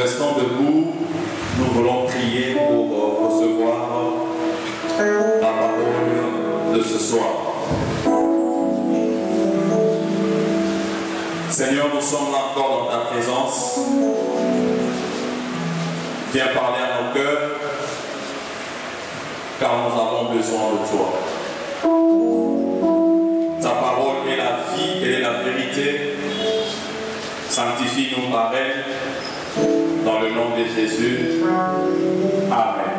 restons debout, nous voulons prier pour recevoir la parole de ce soir. Seigneur, nous sommes là encore dans ta présence. Viens parler à nos cœurs, car nous avons besoin de toi. Ta parole est la vie, elle est la vérité. Sanctifie-nous par elle, dans le nom de Jésus. Amen.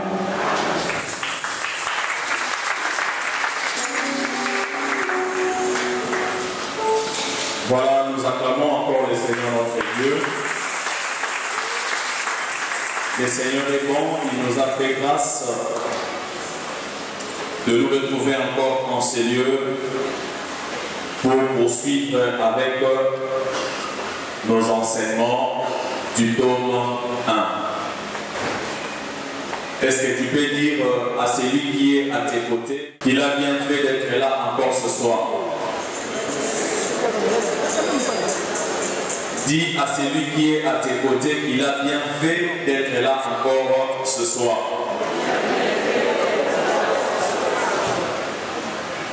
Voilà, nous acclamons encore le Seigneur notre Dieu. Le Seigneur est bon, il nous a fait grâce de nous retrouver encore en ces lieux pour poursuivre avec nos enseignements du tome 1. Est-ce que tu peux dire à celui qui est à tes côtés qu'il a bien fait d'être là encore ce soir? Dis à celui qui est à tes côtés qu'il a bien fait d'être là encore ce soir.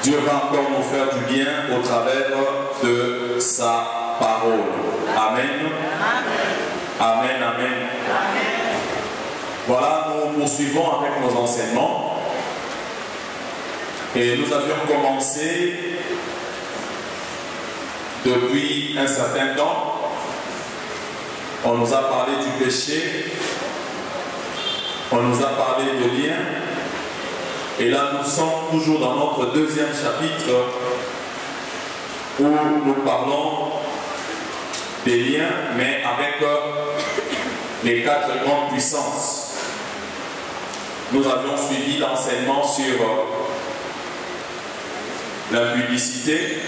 Dieu va encore nous faire du bien au travers de sa parole. Amen. Amen, amen. Voilà, nous poursuivons avec nos enseignements. Et nous avions commencé depuis un certain temps. On nous a parlé du péché. On nous a parlé de liens. Et là, nous sommes toujours dans notre deuxième chapitre où nous parlons des liens, mais avec les 4 grandes puissances. Nous avions suivi l'enseignement sur l'impudicité.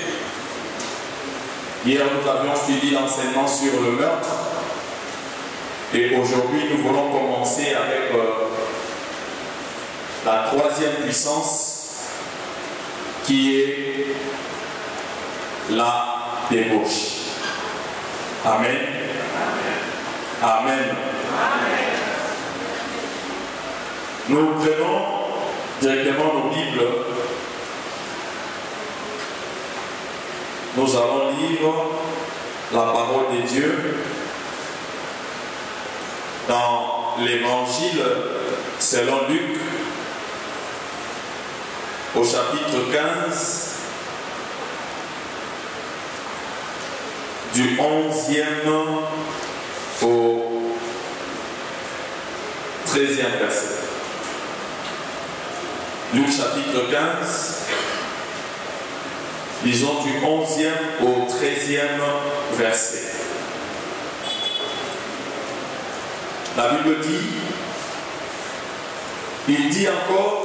Hier, nous avions suivi l'enseignement sur le meurtre. Et aujourd'hui, nous voulons commencer avec la 3e puissance qui est la débauche. Amen. Amen. Nous prenons directement nos Bibles. Nous allons lire la parole de Dieu dans l'évangile selon Luc au chapitre 15 du 11e au 13e verset. Luc chapitre 15, disons du 11e au 13e verset. La Bible dit, il dit encore,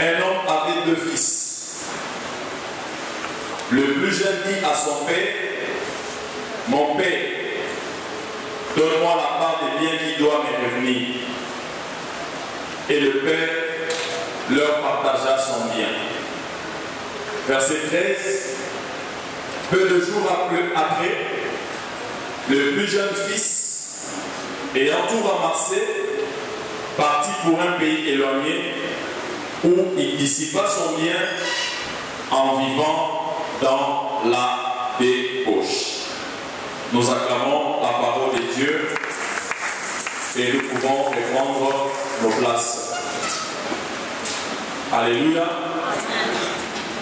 un homme avait 2 fils. Le plus jeune dit à son père, mon père, donne-moi la part des biens qui doivent me revenir. Et le père leur partagea son bien. Verset 13, peu de jours après, le plus jeune fils, ayant tout ramassé, partit pour un pays éloigné où il dissipa son bien en vivant dans la débauche. Nous acclamons la parole de Dieu et nous pouvons reprendre nos places. Alléluia.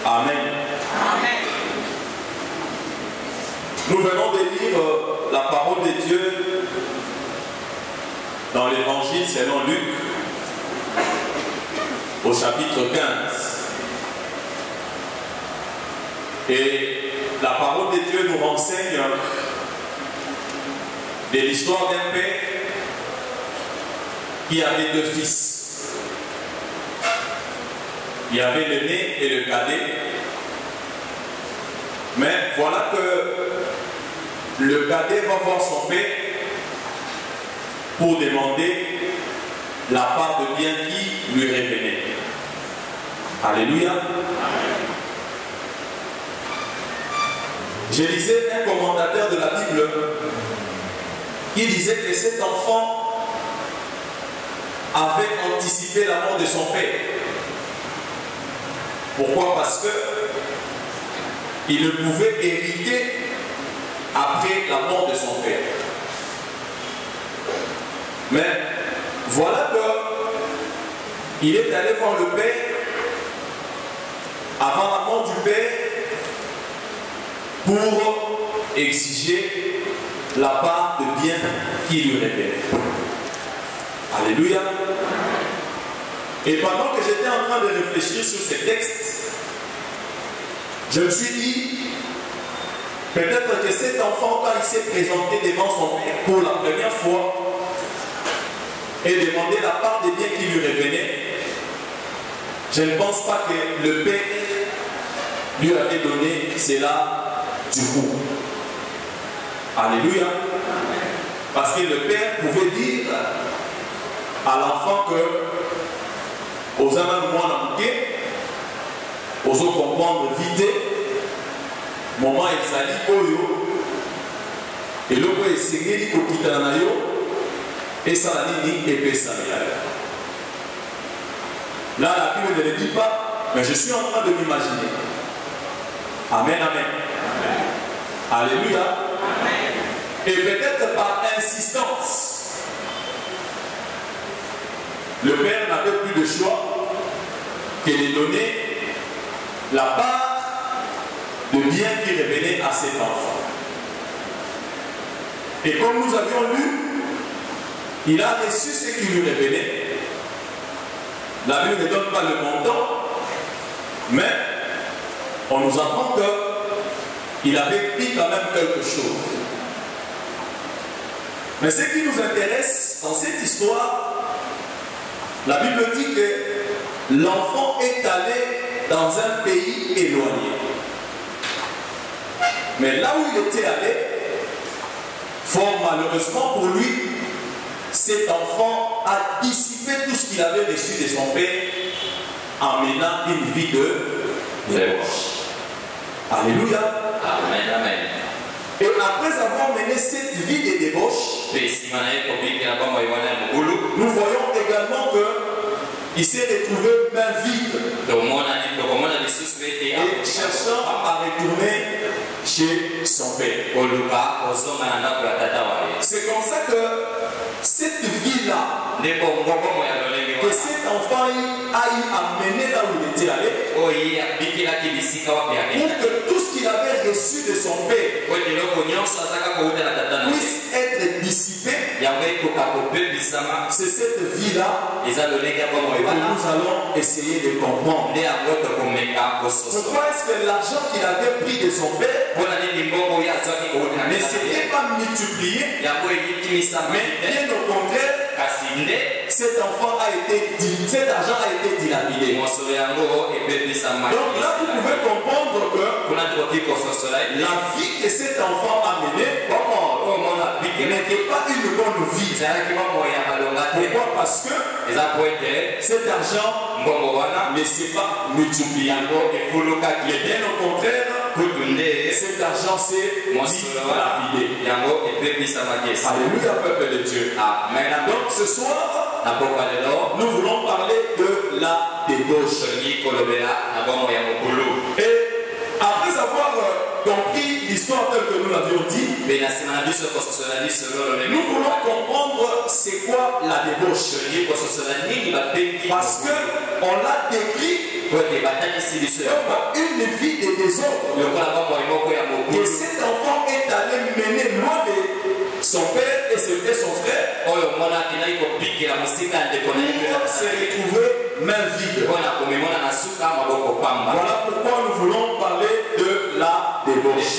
Amen. Amen. Nous venons de lire la parole de Dieu dans l'évangile selon Luc au chapitre 15. Et la parole de Dieu nous renseigne de l'histoire d'un père qui avait 2 fils. Il y avait l'aîné et le cadet. Mais voilà que le cadet va voir son père pour demander la part de bien qui lui revenait. Alléluia. Je lisais un commentateur de la Bible il disait que cet enfant avait anticipé la mort de son père. Pourquoi? Parce que il ne pouvait hériter après la mort de son père. Mais voilà qu'il est allé voir le père avant la mort du père pour exiger la part de bien qui lui révèle. Alléluia. Et pendant que j'étais en train de réfléchir sur ces textes, je me suis dit, peut-être que cet enfant, quand il s'est présenté devant son père pour la première fois et demandé la part des biens qui lui revenaient, je ne pense pas que le père lui avait donné cela du coup. Alléluia. Parce que le père pouvait dire à l'enfant que aux amants de moi manqué, aux autres comprendre vite, moment ezali oyo, et le point esengeli kokita na yo, et ça la nini et pesa là la Bible ne le dit pas, mais je suis en train de m'imaginer. Amen, amen. Alléluia. Amen. Et peut-être par insistance, le père n'avait plus de choix que de donner la part de bien qui revenait à cet enfant. Et comme nous avions lu, il a reçu ce qui lui revenait. La Bible ne donne pas le montant, mais on nous apprend qu'il avait pris quand même quelque chose. Mais ce qui nous intéresse dans cette histoire, la Bible dit que l'enfant est allé dans un pays éloigné. Mais là où il était allé, fort malheureusement pour lui, cet enfant a dissipé tout ce qu'il avait reçu de son père en menant une vie de débauche. Alléluia. Amen, amen. Et après avoir mené cette vie de débauche, nous voyons également qu'il s'est retrouvé main vide et cherchant à retourner chez son père. C'est comme ça que cette vie-là, que cet enfant a eu à mener là où il était allé, pour que tout ce qu'il avait reçu de son père puisse être dissipé, c'est cette vie-là que nous allons essayer de comprendre. Pourquoi est-ce que l'argent qu'il avait pris de son père ne s'était pas multiplié, mais bien au contraire, cet argent a été dilapidé. Donc là, vous pouvez comprendre que la vie que cet enfant a menée n'était pas une bonne vie. Pourquoi? Parce que cet argent ne s'est pas multiplié. Mais bien au contraire, cet argent s'est dilapidé. Alléluia, peuple de Dieu. Donc ce soir, nous voulons parler de la débauche. Et après avoir compris l'histoire telle que nous l'avions dit, nous voulons comprendre c'est quoi la débauche. Parce qu'on l'a décrit comme une vie de désordre. Et cet enfant est allé mener loin de son père et son frère pour se retrouver main vide. Voilà pourquoi nous voulons parler de la débauche.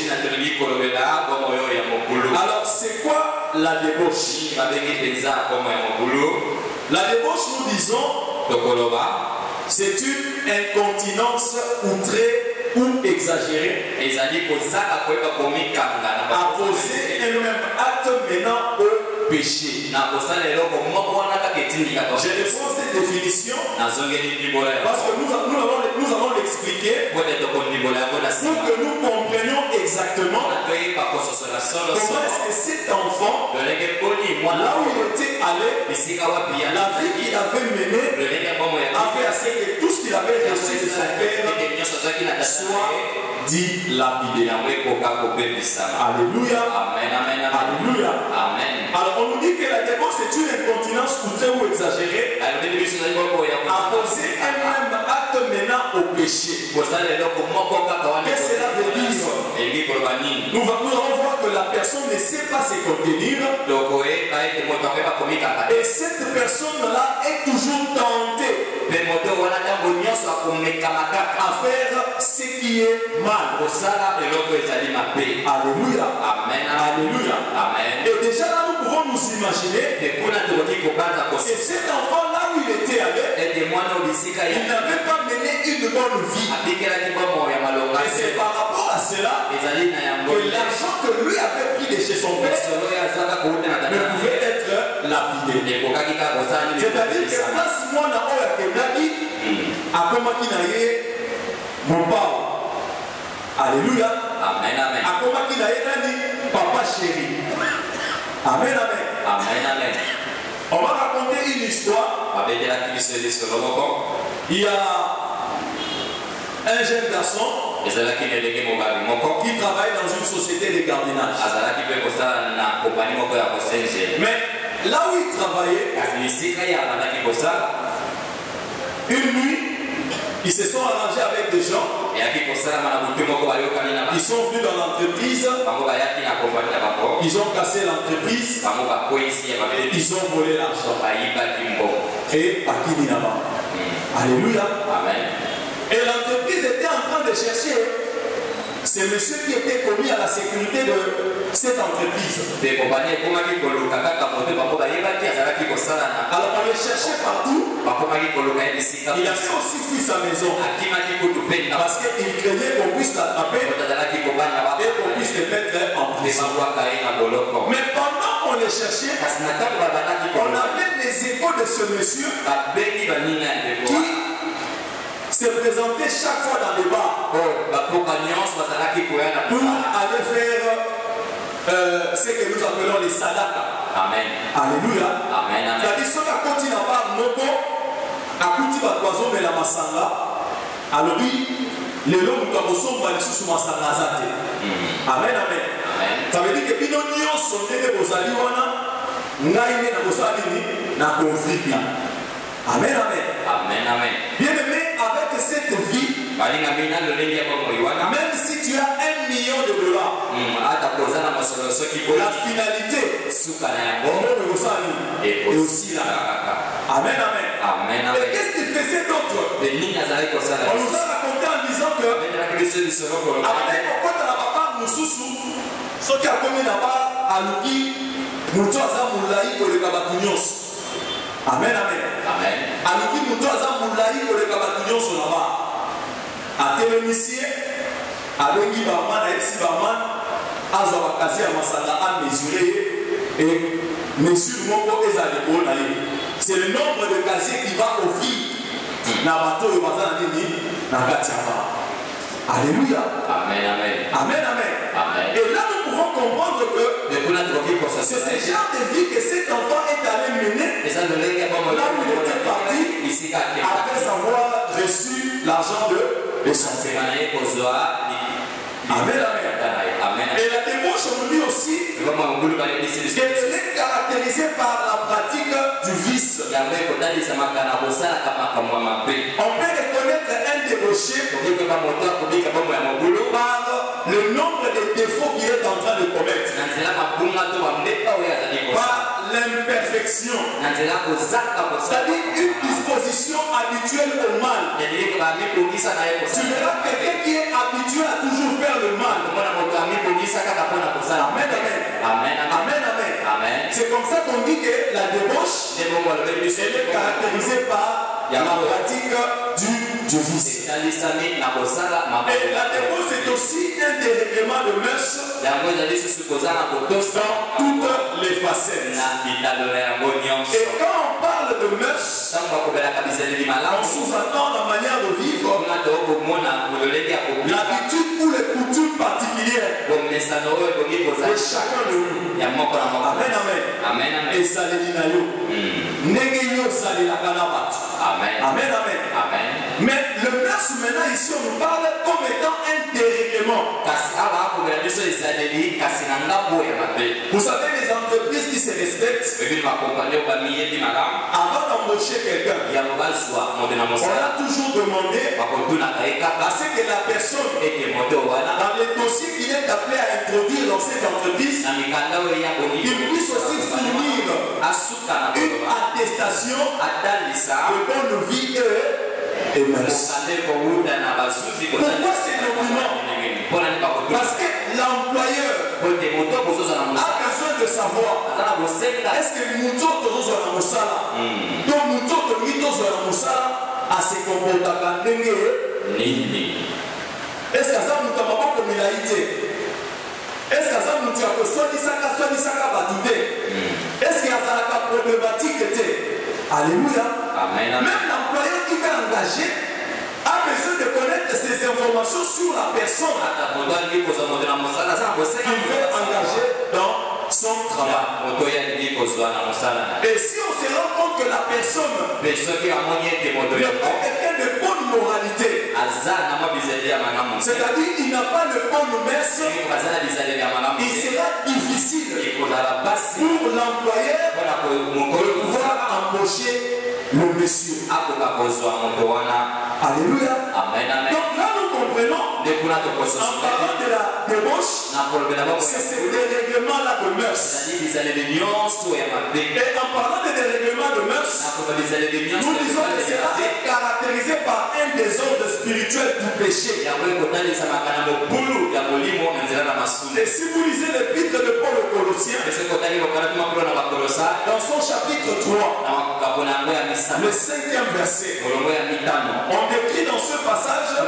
Alors c'est quoi la débauche? La débauche, nous disons, c'est une incontinence outrée ou exagérée à poser un même acte menant au péché. Je réponds cette définition parce que nous l'avons nous allons l'expliquer pour que nous comprenions exactement comment est-ce que cet enfant, là où il était allé, la vie qu'il avait menée, avait assez que tout ce qu'il avait reçu de son père soit dilapidé. Alléluia. Amen, amen, amen. Alléluia. Amen. Alors on nous dit que la débauche c'est une incontinence outrée ou exagérée à poser un même acte menant au péché. Que cela veut dire? Nous allons voir que la personne ne sait pas se contenir. Et cette personne-là est toujours tentée à faire ce qui est mal. Alléluia. Amen. Alléluia. Amen. Et déjà là, nous pouvons nous imaginer que cet enfant là où il était allé, il n'avait pas mené une bonne vie. Et c'est par rapport à cela que l'argent que lui avait pris de chez son père ne pouvait être lapidé. C'est-à-dire que place moi na oya kendaki akomaki na ye mopao. Alléluia. Amen, amen. Akomaki na ye nani papa chéri. Amen, amen. Amen, amen. On va raconter une histoire. Il y a un jeune garçon qui travaille dans une société de gardiennage. Mais là où il travaillait, une nuit, ils se sont arrangés avec des gens. Ils sont venus dans l'entreprise. Ils ont cassé l'entreprise. Ils ont volé l'argent. Et Akini là-bas. Alléluia. Amen. Et l'entreprise était en train de chercher ce monsieur qui était commis à la sécurité de cette entreprise. Alors on le cherchait partout. Il avait aussi fui sa maison. Parce qu'il craignait qu'on puisse l'attraper et qu'on puisse le mettre en prison. Mais pendant qu'on le cherchait, on avait les échos de ce monsieur qui se présentait chaque fois dans les bars pour aller faire ce que nous appelons les sadaka. Amen. Alléluia. Amen. C'est-à-dire ceux qui continuent à bar moko akuti batwazo mais la masanga alors oui les longs doivent ressembler sous masanga azate. Amen, amen. Ça veut dire que bino nyonso ndenge bozali wana ngai ne na bozali ni na conflit. Amen, amen. Amen, amen. Bien aimé, avec cette vie, même si tu as $1 million, la finalité est aussi là. Amen, amen. Et qu'est-ce qu'il faisait d'autre? On nous a raconté en disant que avec pourquoi la papa Moussousou, ce qui a commis là-bas, à l'ouïe, Moutouaza Moulaï pour le Kabakounios. Amen, amen. Aluki mutu aza mulai koleka bato nyonso na ba. Atelemisie abengi bama na esi bama azwa bakasi ya masanga a mesurer et mesure moko ezali ko na ye. C'est le nombre de casiers qui va au vide na bato yo baza na nini na kati ya ba. Alléluia. Amen, amen. Amen, amen. Et là nous pouvons comprendre que c'est ce genre de vie que cet enfant est allé mener là où il était parti après avoir reçu l'argent de son père. Amen, amen. Et la débauche, on nous dit aussi qu'elle est caractérisée par la pratique du vice. On peut reconnaître un débauché par le nombre de défauts qu'il est en train de commettre. Par l'imperfection. C'est-à-dire une disposition habituelle au mal. Tu verras quelqu'un qui est habitué à toujours faire le mal. Amen, amen. C'est comme ça qu'on dit que la débauche est caractérisée par la pratique du vice. Et la débauche est aussi un dérèglement de mœurs dans toutes les facettes. Et quand on parle de mœurs, on sous-entend la manière de vivre chacun de nous. Amen, amen. Et ça les dit Amen, amen. Mais le merce maintenant ici on nous parle comme étant un dérèglement. Vous savez les entreprises qui se respectent, avant d'embaucher quelqu'un, on a toujours demandé à ce que la personne, dans les dossiers qu'il est appelé à introduire dans cette entreprise, il puisse aussi fournir une attestation de bonne vie et merci. Pourquoi ces documents? Parce que l'employeur a besoin de savoir est-ce que Mouto Tozo la Moussala, donc Mouto Tozo la Moussala a se comporté est-ce que ça nous t'a pas comme il a été? Est-ce que ça nous t'a pas soit battuté? Est-ce qu'il y a la problématique était? Alléluia. Amen. Même l'employeur qui va engager a besoin de connaître ces informations sur la personne qu'il veut engager dans son travail. Et si on se rend compte que la personne n'est pas quelqu'un de bonne moralité, c'est-à-dire qu'il n'a pas de bonne messe, il sera difficile pour l'employeur de pouvoir embaucher le monsieur. Alléluia. Amen, amen. Donc là nous comprenons, en parlant de la débauche, c'est ce dérèglement-là de mœurs. Et en parlant de dérèglement de mœurs, nous disons que cela est caractérisé par un désordre spirituel du péché. Et si vous lisez l'épître de Paul aux Colossiens, dans son chapitre 3, le 5e verset, on décrit dans ce passage que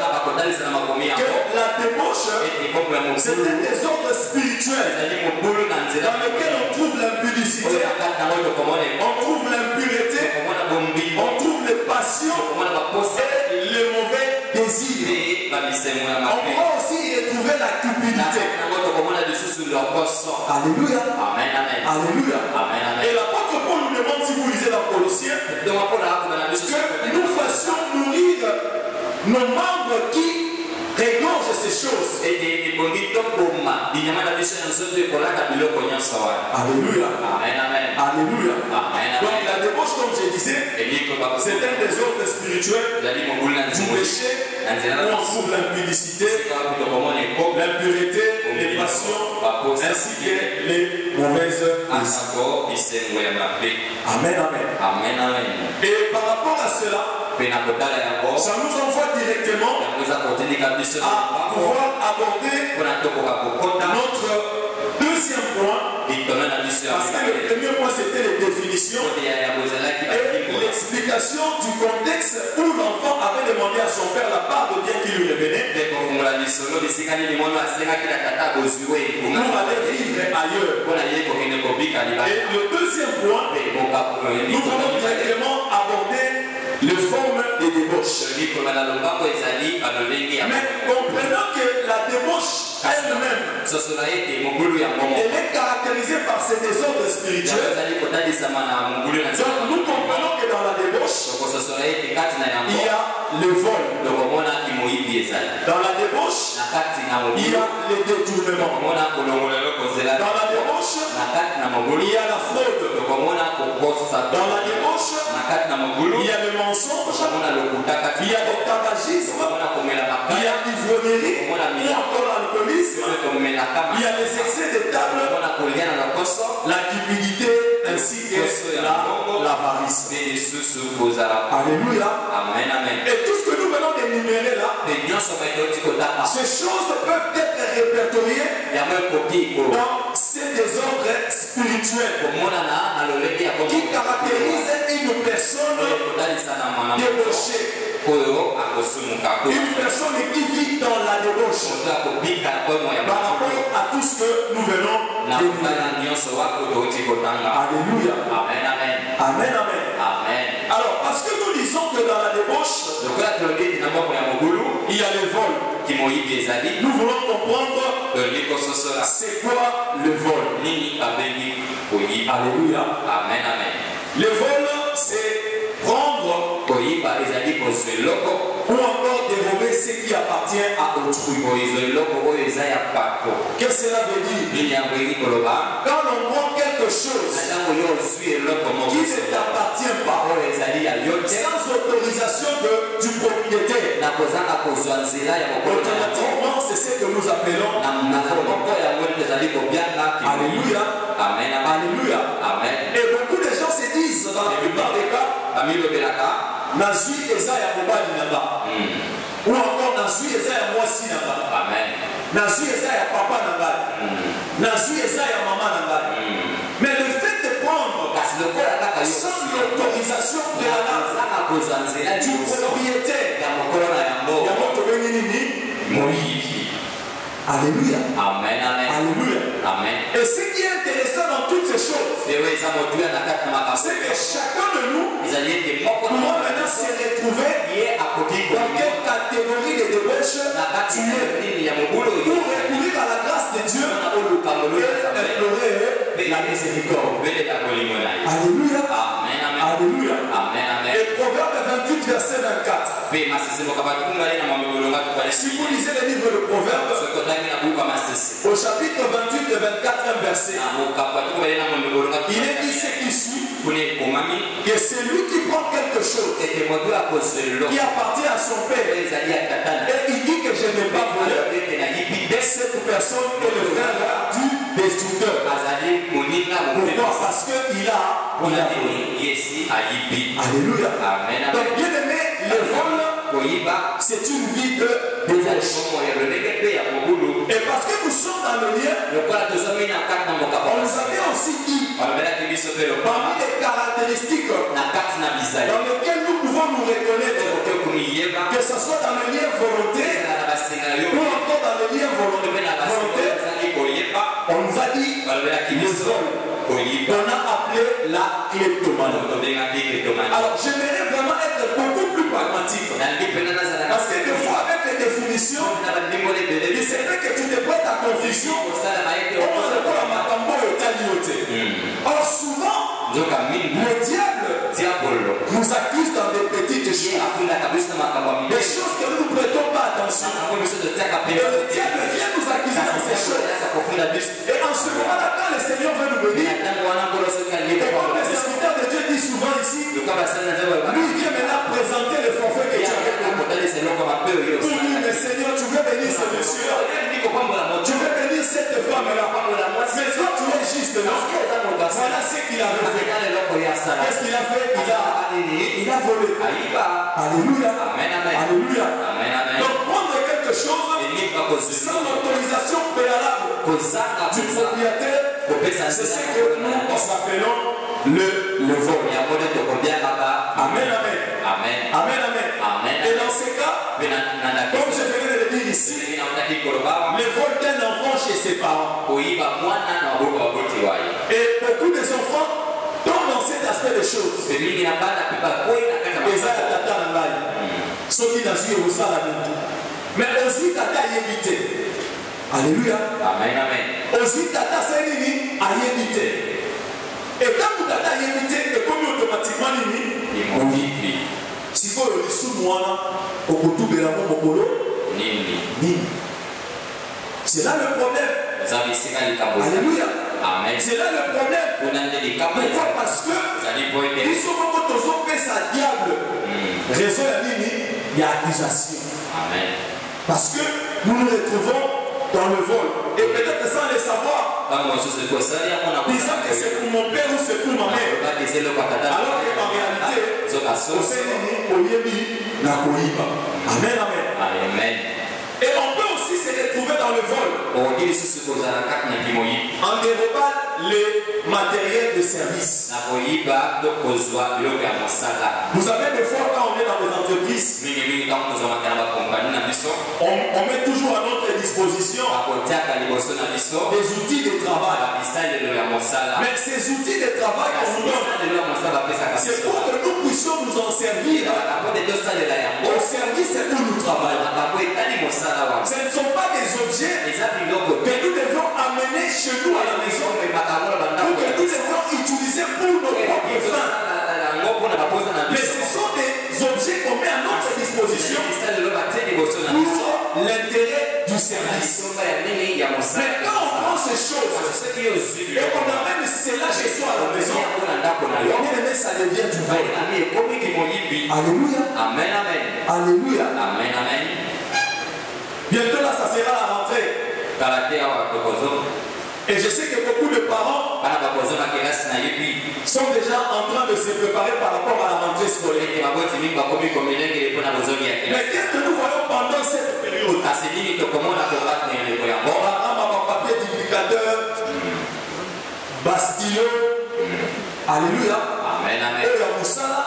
la débauche, c'est un désordre spirituel dans lequel on trouve l'impudicité, on trouve l'impureté, on trouve les passions et les mauvais désirs. On pourra aussi y retrouver la cupidité. Alléluia. Alléluia. Et l'apôtre Paul nous demande, si vous lisez dans Colossiens, que nous fassions nourrir nos membres qui régorgent ces choses. Alléluia. Alléluia. Donc la débauche, comme je disais, c'est un désordre spirituel du péché où on trouve l'impudicité, l'impureté, les passions, ainsi que les mauvaises décisions. Amen, amen. Et par rapport à cela, ça nous envoie directement à pouvoir aborder notre deuxième point. Parce que le premier point c'était les définitions et l'explication du contexte où l'enfant avait demandé à son père la part de bien qui lui revenait pour aller vivre ailleurs. Et le deuxième point, nous voulons directement aborder les formes de débauche. Mais comprenons que la débauche elle-même, elle est caractérisée par ces désordres spirituels. Donc nous comprenons que dans la débauche, il y a le vol. Dans la débauche, il y a les détournements. Dans la débauche, il y a la fraude. Dans la débauche, il y a le mensonge, il y a le tabagisme, il y a l'ivrognerie, ou encore l'alcoolisme, il y a les excès de table, la cupidité ainsi que l'avarice. Alléluia. Et tout ce que nous venons d'énumérer là, ces choses peuvent être répertoriées dans ces désordres spirituels qui caractérisent une personne débauchée. Une personne qui vit dans la débauche par rapport à tout ce que nous venons d'énumérer. Alléluia. Amen. Alors, parce que nous disons que dans la débauche, il y a le vol. nous voulons comprendre c'est quoi le vol. Alléluia. Amen, amen. Le vol, c'est prendre ou encore dérober ce qui appartient à autrui. Qu'est-ce que cela veut dire? Quand on prend quelque chose qui ne t'appartient pas, sans autorisation du propriétaire, automatiquement c'est ce que nous appelons Alléluia. Amen. Alléluia. Amen. Et beaucoup de gens se disent dans la plupart des cas, Nazui eza ya mobali nanga. Ou encore Nazui eza ya mwasi nanga. Amen. Nazui eza ya papa nanga. Nazui eza ya maman nanga. Mais le fait de prendre sans l'autorisation préalable du propriétaire, Alléluia. Amen. Amen. Alléluia. Amen. Et ce qui est intéressant dans toutes ces choses, c'est que chacun de nous pourra maintenant se retrouver dans quelle catégorie de débauche tu es pour recourir à la grâce de Dieu et implorer la miséricorde. Alléluia. Amen. Amen. Alléluia. Amen. Amen. Et Proverbe 28, verset 24. Si vous lisez le livre de Proverbes, au chapitre 28 et 24 verset, il est dit ce qui suit, que celui qui prend quelque chose qui appartient à son père et il dit que je n'ai pas volé, cette personne est le frère du destructeur. Pourquoi? Parce qu'il a volé. Alléluia. Donc bien aimé, le vol, c'est une vie de débauche. Et parce que nous sommes dans le lien, on nous avait aussi dit parmi les caractéristiques dans lesquelles nous pouvons nous reconnaître, que ce soit dans le lien volonté ou encore dans le lien volontaire, on nous a dit le vol. On a appelé la kleptomanie. Alors j'aimerais vraiment être beaucoup plus pragmatique. Parce que des fois avec les définitions, il se fait que tu te prêtes à confusion. Alors souvent, le diable nous accuse dans des petites choses. Des choses que nous ne prêtons pas attention. Et le diable vient nous accuser dans ces choses. Et en ce moment-là, quand le Seigneur veut nous bénir, et comme le serviteur de Dieu dit souvent ici, lui vient maintenant présenter le forfait que tu as fait. Pour lui, mais Seigneur, tu veux bénir ce monsieur-là. Tu veux bénir cette femme-là. Mais toi, tu es juste, non? Voilà ce qu'il a fait. Qu'est-ce qu'il a fait? Il a volé. Alléluia. Alléluia. Donc prendre quelque chose sans l'autorisation préalable du propriétaire, c'est ce que nous appelons le vol. Amen, amen. Amen, amen. Et dans ce cas, comme je venais de le dire ici, le vol d'un enfant chez ses parents. Et beaucoup des enfants tombent dans cet aspect des choses. Mais aussi tata yébité. Alléluia. Amen, amen. Aussi tata c'est nini a yébité. Et quand tata yébité est comme automatiquement nini Immobilier. si vous le sous moi au couteau de la mokolo nini. C'est là le problème. Alléluia. Amen. C'est là le problème. Pourquoi? Parce que ils sont beaucoup trop pèse à diable. Raison la nini, il y a accusation. Amen. Parce que nous nous retrouvons dans le vol. Et peut-être sans le savoir, disant que c'est pour mon père ou c'est pour ma mère. Alors qu'en réalité, Amen, amen. Amen. Et on peut aussi se retrouver dans le vol en dérobant les matériels de service. Vous savez, des fois, quand on est dans des entreprises, on met toujours à notre disposition des outils de travail. Mais ces outils de travail qu'on nous donne, c'est pour que nous puissions nous en servir au service où nous travaillons. nous à la maison, ou que nous devons utiliser pour nos propres fins. Mais ce sont des objets qu'on met à notre disposition pour l'intérêt du service. Mais quand on prend ces choses et on amène cela chez soi à la maison, ça devient du vol. Alléluia. Amen, amen. Alléluia. Amen, amen. Bientôt là, ça sera la rentrée. Et je sais que beaucoup de parents sont déjà en train de se préparer par rapport à la rentrée scolaire. Mais qu'est-ce que nous voyons pendant cette période? Papier duplicateur, bastillon. Alléluia. Amen, amen. Et il y a Moussala,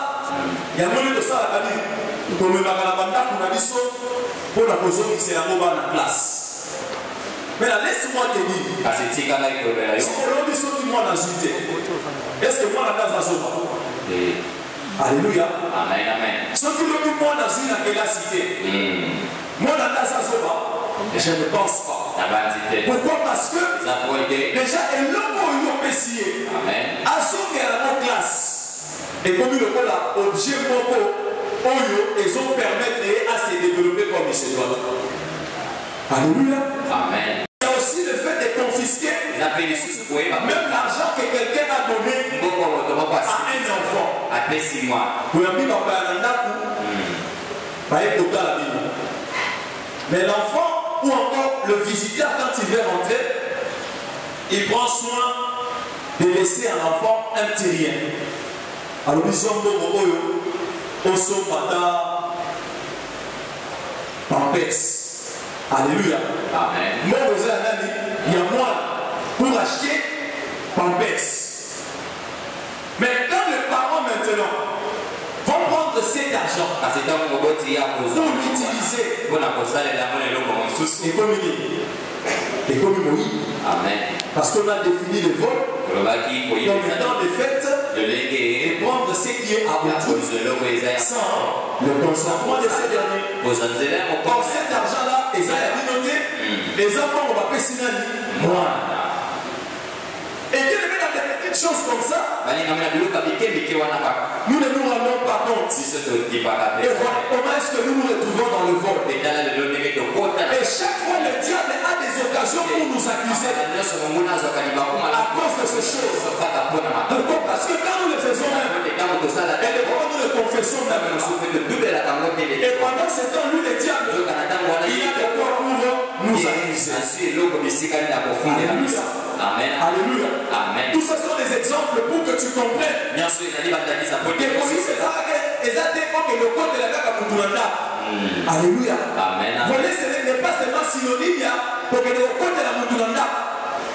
il y a même de ça à la vie. Comme le Magalabanda, on a dit ça pour la cause qui c'est la mauvaise en classe. Mais là, laisse-moi te dire. Si on a dit ça, tout le monde a ajouté. Est-ce que moi, la base a sauvé? Alléluia. Amen, amen. Si tout le monde a ajouté dans quelle cité? Moi, la base a sauvé. Je ne pense pas. Pourquoi? Parce que déjà, et l'homme a essayé à sauver la classe. Et comme il y a objet ils ont permettre à se développer comme il se doit. Alléluia. Amen. Il y a aussi le fait de confisquer même l'argent que quelqu'un a donné à un enfant. Mais l'enfant ou encore le visiteur, quand il veut rentrer, il prend soin de laisser à l'enfant un petit rien. Alors nous sommes au Somata Pampès. Alléluia. Amen. Moi, il y a moi pour acheter Pampès. Mais quand les parents maintenant vont prendre cet argent pour l'utiliser et comme Moïse. Amen. Parce qu'on a défini le vol comme étant le fait de prendre ce qui est à autrui sans le consentement de ces derniers. Or cet argent-là, ils ont noté, les enfants vont pas passer moi. Et Dieu le met dans des petites choses comme ça. Nous ne nous rendons pas compte. Et voilà comment est-ce que nous nous retrouvons dans le vol. Et chaque fois le diable a des occasions pour nous accuser à cause de ces choses. Pourquoi? Parce que quand nous le faisons même, et quand nous le confessons même, et pendant ce temps, lui le diable, il a de quoi pour nous accuser. Amen. Alléluia. Amen. Tout ça sont des exemples pour que tu comprennes. Bien sûr, il y a Alléluia. Amen. Voler, ce n'est pas seulement synonyme pour que le côté de la Moutoulanda.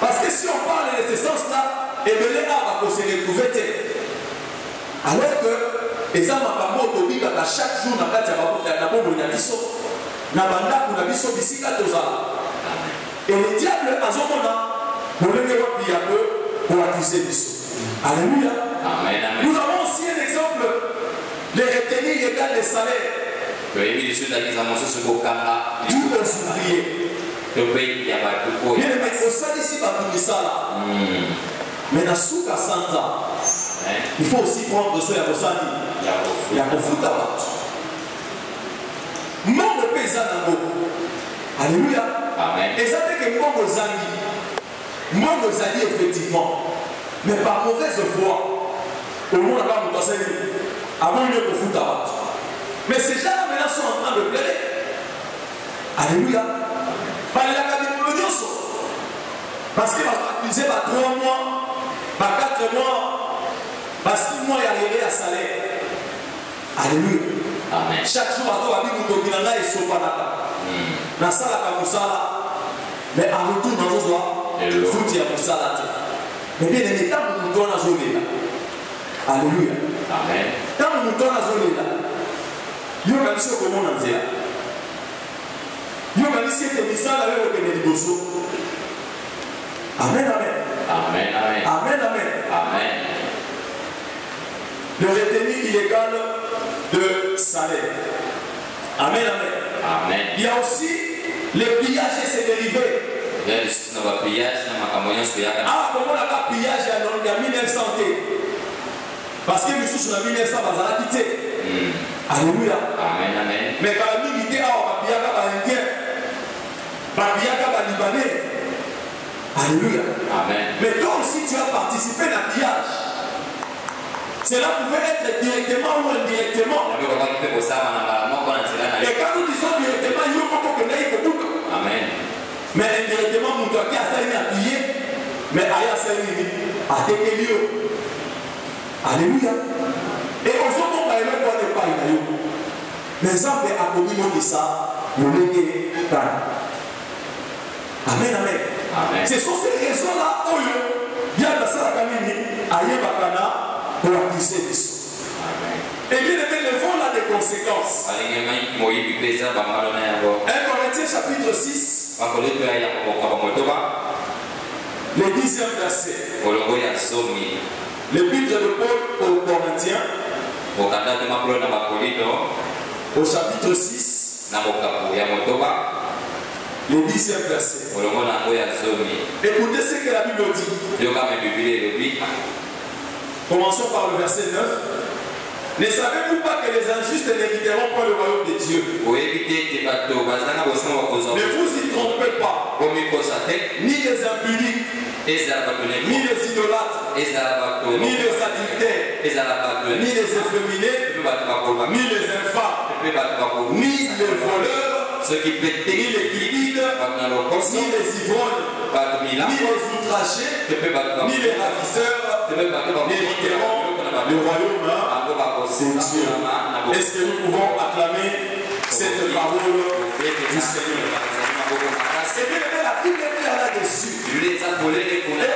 Parce que si on parle de ce sens-là, et de l'État va se retrouver. Alors que les hommes chaque jour dans la et le diable a son pour accuser Alléluia. Amen. Nous avons aussi un exemple de retenir l'égal des salaires. Dû aux ouvriers. Bien aimé, au sein d'ici, mais dans Souka Santa, il faut aussi prendre soin de Rosani. Il y a beaucoup d'abord. Mon paysan Alléluia. Amen. Et ça fait que mon Zali, effectivement, mais par mauvaise foi, au monde n'a pas mon avant mieux pour foutre mais ces gens-là maintenant sont en train de pleurer. Alléluia. Parce qu'ils vont accuser 3 mois, 4 mois, 6 mois, il y a arrivé à salaire. Alléluia. Amen. Chaque jour, il y a des gens qui sont pas là. Dans ça, mais en retour, dans nos doigts, il faut dire pour ça. Mais bien, les temps où nous donnons la zone là. Alléluia. Amen. Tant où nous donnons la zone là, il y a un seul comment on dit là. Il y a un seul qui est ça avec le Bénédiction. Amen, amen. Amen, amen. Amen, amen. Amen. Le retenu illégal de salaire. Amen, amen. Amen. Il y a aussi les pillages et ses dérivés. Ah, comment on a pillage il y a 1900 parce que nous sommes en 1900, on va quitter. Alléluia. Amen, amen. Mais quand la milité a un pillage à l'Indien, un pillage à Libanais. Alléluia. Amen. Mais toi aussi, tu as participé à un pillage. Cela pouvait être directement ou indirectement. Et quand nous disons directement, il y a beaucoup de Amen. Mais indirectement, nous devons piller, mais à Tekelio. Alléluia. Et aux autres, on va aller voir les païens. Mais ça, on a commis ça, nous l'aider. Amen, amen. Ce sont ces raisons-là où il y a de ça, aïe bakana, pour accuser des choses. Et bien aimé, le fond a des conséquences. 1 Corinthiens chapitre 6, le 10e verset. L'épître de Paul aux Corinthiens, au chapitre 6, le 10e verset. Écoutez ce que la Bible dit. Commençons par le verset 9. Ne savez-vous pas que les injustes n'hériteront pas le royaume de Dieu? Ne vous y trompez pas. Ni les impudiques, ni les idolâtres, ni les adultères, ni les efféminés, ni les infâmes, ni les voleurs, ni les liquides, ni les ivrognes, ni les outragés, ni les ravisseurs, n'hériteront le royaume de Dieu. Est-ce que nous pouvons acclamer cette parole du Seigneur? C'est bien la Bible est claire là-dessus. Et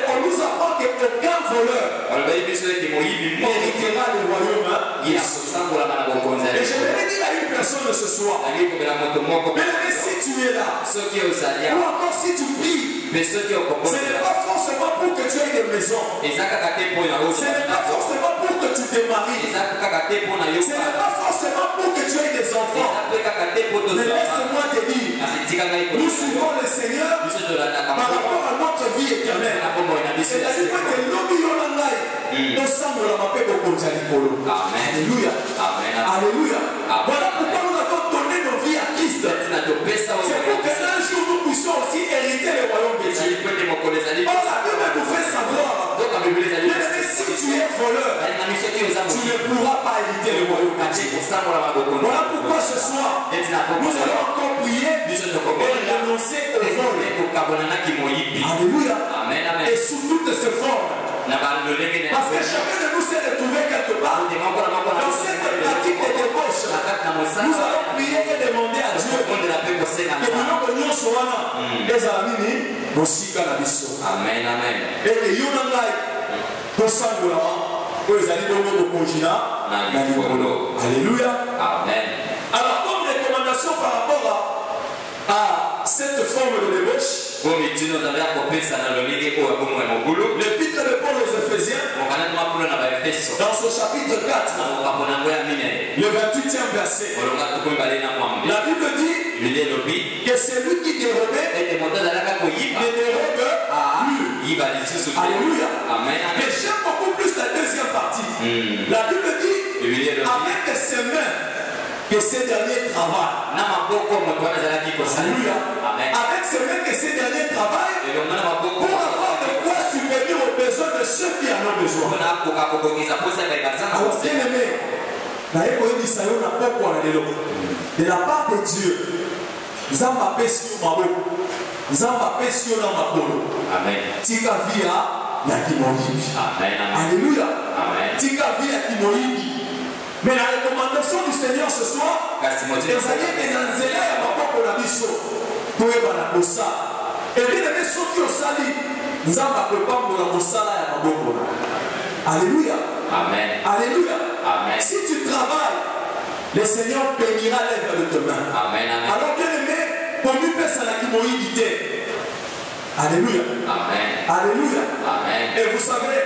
on nous apprend qu'aucun voleur n'héritera le royaume. Et je vais dire à une personne ce soir, mais si tu es là, ou encore si tu pries, ce n'est pas forcément pour que tu aies des maisons. Ce n'est pas forcément pour que tu te maries. Ce n'est pas forcément pour que tu aies des enfants. Mais laisse-moi te dire, nous suivons le Seigneur par rapport à notre vie éternelle. C'est-à-dire que l'obéissance nous semble la paix au Conjanicolo. Alléluia. Alléluia. Voilà pourquoi nous avons donné nos vies à Christ. C'est pour que un jour nous puissions aussi hériter le royaume de Dieu. Or, la Bible nous fait savoir que si tu es voleur, tu ne pourras pas hériter le royaume de Dieu. Voilà pourquoi ce soir, nous allons encore prier et renoncer au vol. Alléluia. Et sous toutes ces formes. Parce que chacun de nous s'est retrouvé quelque part dans cette pratique de débauche. Nous allons prier et demander à Dieu que nous nous soyons des amis, nous siga la mission. Amen, amen. Et que nous nous alléluia. Amen. Alors, comme recommandation par rapport à cette forme de débauche, l'épître de Paul aux Éphésiens, dans son chapitre 4, le 28e verset, la Bible dit que celui qui dérobait ne dérobe plus. Alléluia. Mais j'aime beaucoup plus la deuxième partie. La Bible dit avec ses mains que ces derniers travaillent. Alléluia. Avec ces mains que ces derniers travaillent pour avoir de quoi subvenir aux besoins de ceux qui en ont besoin. Alors, bien aimé, de la part de Dieu, Zamba Pesio Mabo, Zamba Pesio Namakolo. Amen. Tika via Yakimoyi. Amen. Alléluia. Amen. Tika via Yakimoyi. Mais la recommandation du Seigneur ce soir, c'est que Nanzela ya maboko na biso toyeba na kosa. Et bien aimé soki osali, Nzamba kopambola mosala ya maboko na. Alléluia. Amen. Alléluia. Amen. Si tu travailles, le Seigneur bénira l'œuvre de tes mains. Amen. Amen. Alors bien aimé, pour lui personne qui m'a invité. Alléluia. Amen. Alléluia. Amen. Et vous savez,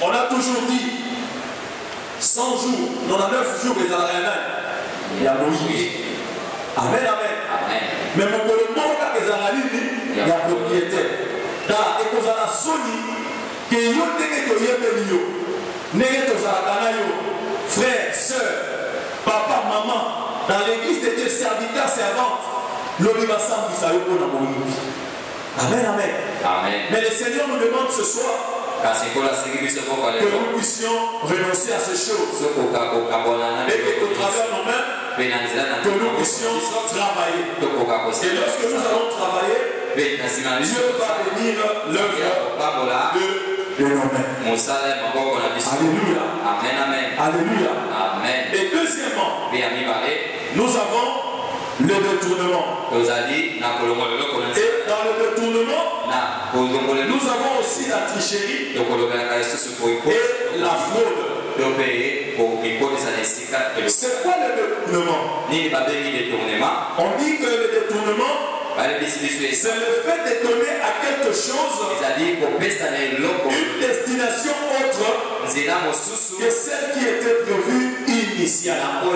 on a toujours dit 100 jours, dans les 9 jours, il y a rien. Il y a Moïse. Amen, amen. Amen. Mais mon collègue, ezala nini ya propriétaire. Ta ekozala soni que yo ndenge toyebeli yo ndenge tozalaka na yo frère, sœur, papa, maman dans l'église de Dieu, serviteur, servante, lobi basambisa yo mpona moyibi. Amen, amen. Amen. Mais le Seigneur nous demande ce soir que nous puissions renoncer à ces choses et qu'au travers de nous-mêmes, que nous puissions travailler. Et lorsque nous allons travailler, Dieu va bénir l'œuvre de nos mains. Alléluia. Amen, amen. Alléluia. Amen. Et deuxièmement, nous avons le détournement. Et dans le détournement, nous avons aussi la tricherie et la fraude. C'est quoi le détournement? On dit que le détournement, c'est le fait de donner à quelque chose une destination autre que celle qui était prévue initialement.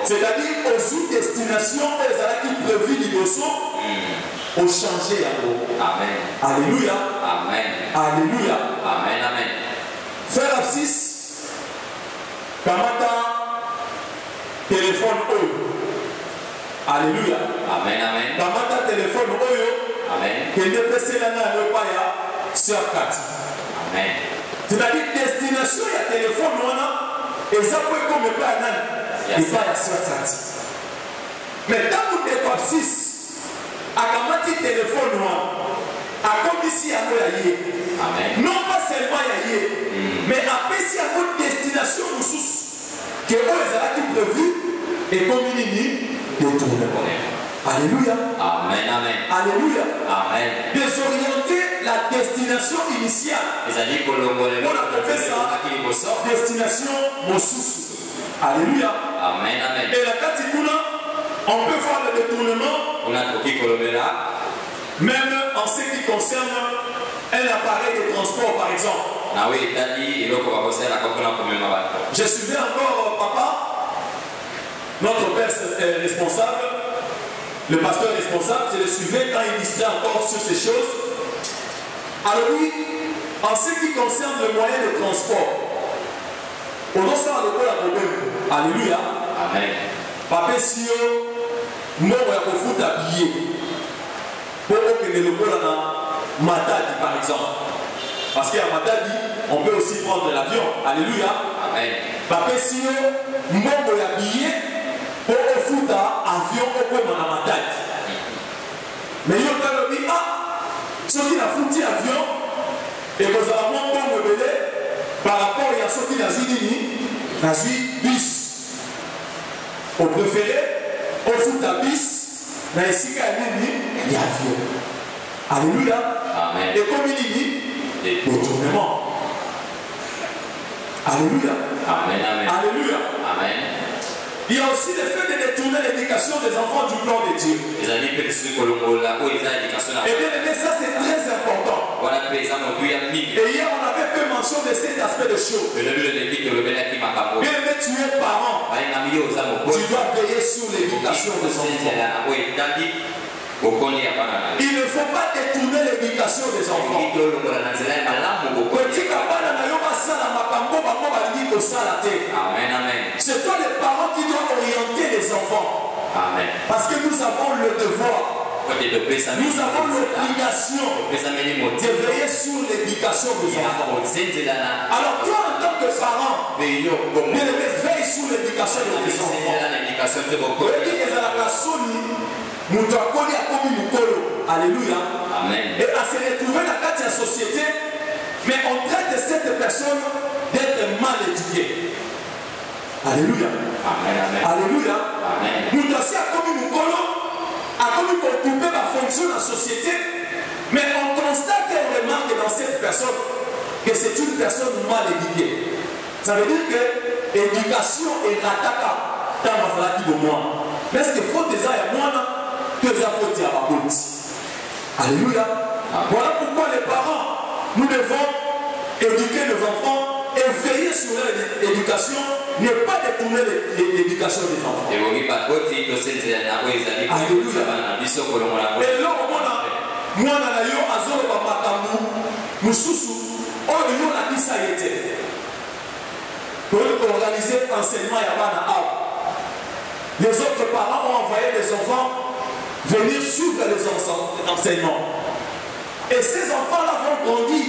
C'est-à-dire aux destinations qui prévues l'Ibosso, au changer à l'eau. Amen. Alléluia. Amen. Alléluia. Amen. Amen. Frère Absis, kamata téléphone oyo. Alléluia. Amen. Amen. Kamata téléphone oyo. Amen. Kende peselana lopaya sœur Cathy. Amen. C'est-à-dire destination ya téléphone wana eza po comme pas nani. Et pas ya sœur Cathy. Mais tant que tu Absis akamati téléphone wana akomisi yango ya ye. Amen. Non pas seulement ya ye, mais apesi yango destination mosusu que oyo ezalaki prévu et comme nini détournement. Alléluia. Amen. Amen. Alléluia. Amen. Désorienter la destination initiale. On appelle ça destination mosusu. Alléluia. Amen. Amen. Et la katikuna, on peut voir le détournement même en ce qui concerne un appareil de transport par exemple. Je suivais encore papa, notre père responsable, le pasteur responsable, je le suivais quand il disait encore sur ces choses. Alors oui, en ce qui concerne le moyen de transport, on doit faire le problème. Alléluia. Amen. Papa Sio, moi je vais vous habiller. Pour que le logo dans Matadi par exemple. Parce qu'à Matadi, on peut aussi prendre l'avion. Alléluia. Amen. Papa Sio, moi je vais habiller pour que foutre avion au point dans Matadi. Mais il y a un dit, ah, ceux qui ont foutu avion, et vous avez un bon rebelle par rapport à ceux qui ont vu bus. Au préféré, au foot à bis. Mais ici, il y a avion. Alléluia. Amen. Et comme il dit, détournement. Alléluia. Amen. Amen. Alléluia. Amen. Il y a aussi le fait de détourner l'éducation des enfants du plan de Dieu. Et bien, ça c'est très important. Et hier, on avait fait mention de cet aspect de choses. Bien aimé, tu es parent. Tu dois veiller sur l'éducation des enfants. Il ne faut pas détourner l'éducation des enfants. C'est toi les parents qui doivent orienter les enfants. Amen. Parce que nous avons le devoir. Nous avons l'obligation de veiller sur l'éducation des enfants. Alors toi en tant que parent, veille sur l'éducation des enfants. Alléluia. Amen. Et à se retrouver dans la société, mais on traite cette personne d'être mal éduquée. Alléluia. Amen. Alléluia. Amen. Nous devons comme pour occuper la fonction de la société, mais on constate et on remarque dans cette personne que c'est une personne mal éduquée. Ça veut dire que l'éducation est rataka dans la vie de moi. Mais est-ce qu'il faut déjà y avoir que ça faut dire à la. Alléluia. Voilà pourquoi les parents, nous devons éduquer nos enfants et veiller sur leur éducation, ne pas détourner l'éducation des enfants. Et là, moi, pour organiser l'enseignement à Yabana. Les autres parents ont envoyé des enfants venir suivre les enseignements. Et ces enfants-là vont grandir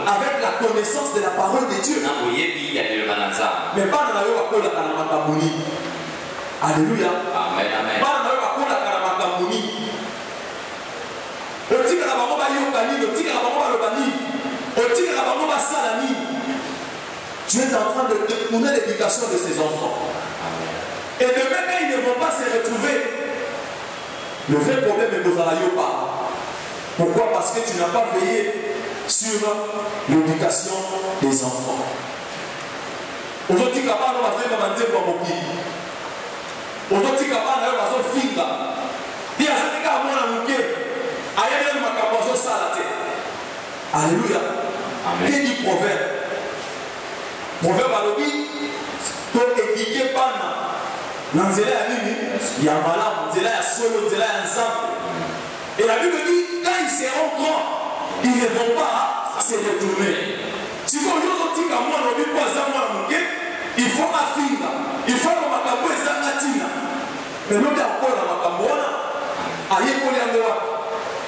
avec la connaissance de la parole de Dieu. Mais pas dans la Alléluia. Amen. Tu es en train de détourner l'éducation de ses enfants. Et demain, quand ils ne vont pas se retrouver, le vrai problème est que vous n'allez pas. Pourquoi? Parce que tu n'as pas veillé sur l'éducation des enfants. Aujourd'hui, quand on va faire un peu de aujourd'hui, quand on va faire un peu de finga, il y a des gens qui ont été alléluia. Qui dit proverbe? Proverbe a dit, pour éduquer Pana, dans la nzela ya nini, ya malamu, nzela ya solo, nzela ya nzambe. Et la Bible dit, quand ils seront grands, ils ne vont pas se retourner. Si vous avez dit que moi, il faut affinga, il faut que makambo ezangatina. Mais nous avons encore la makambo, aïe koliangoa,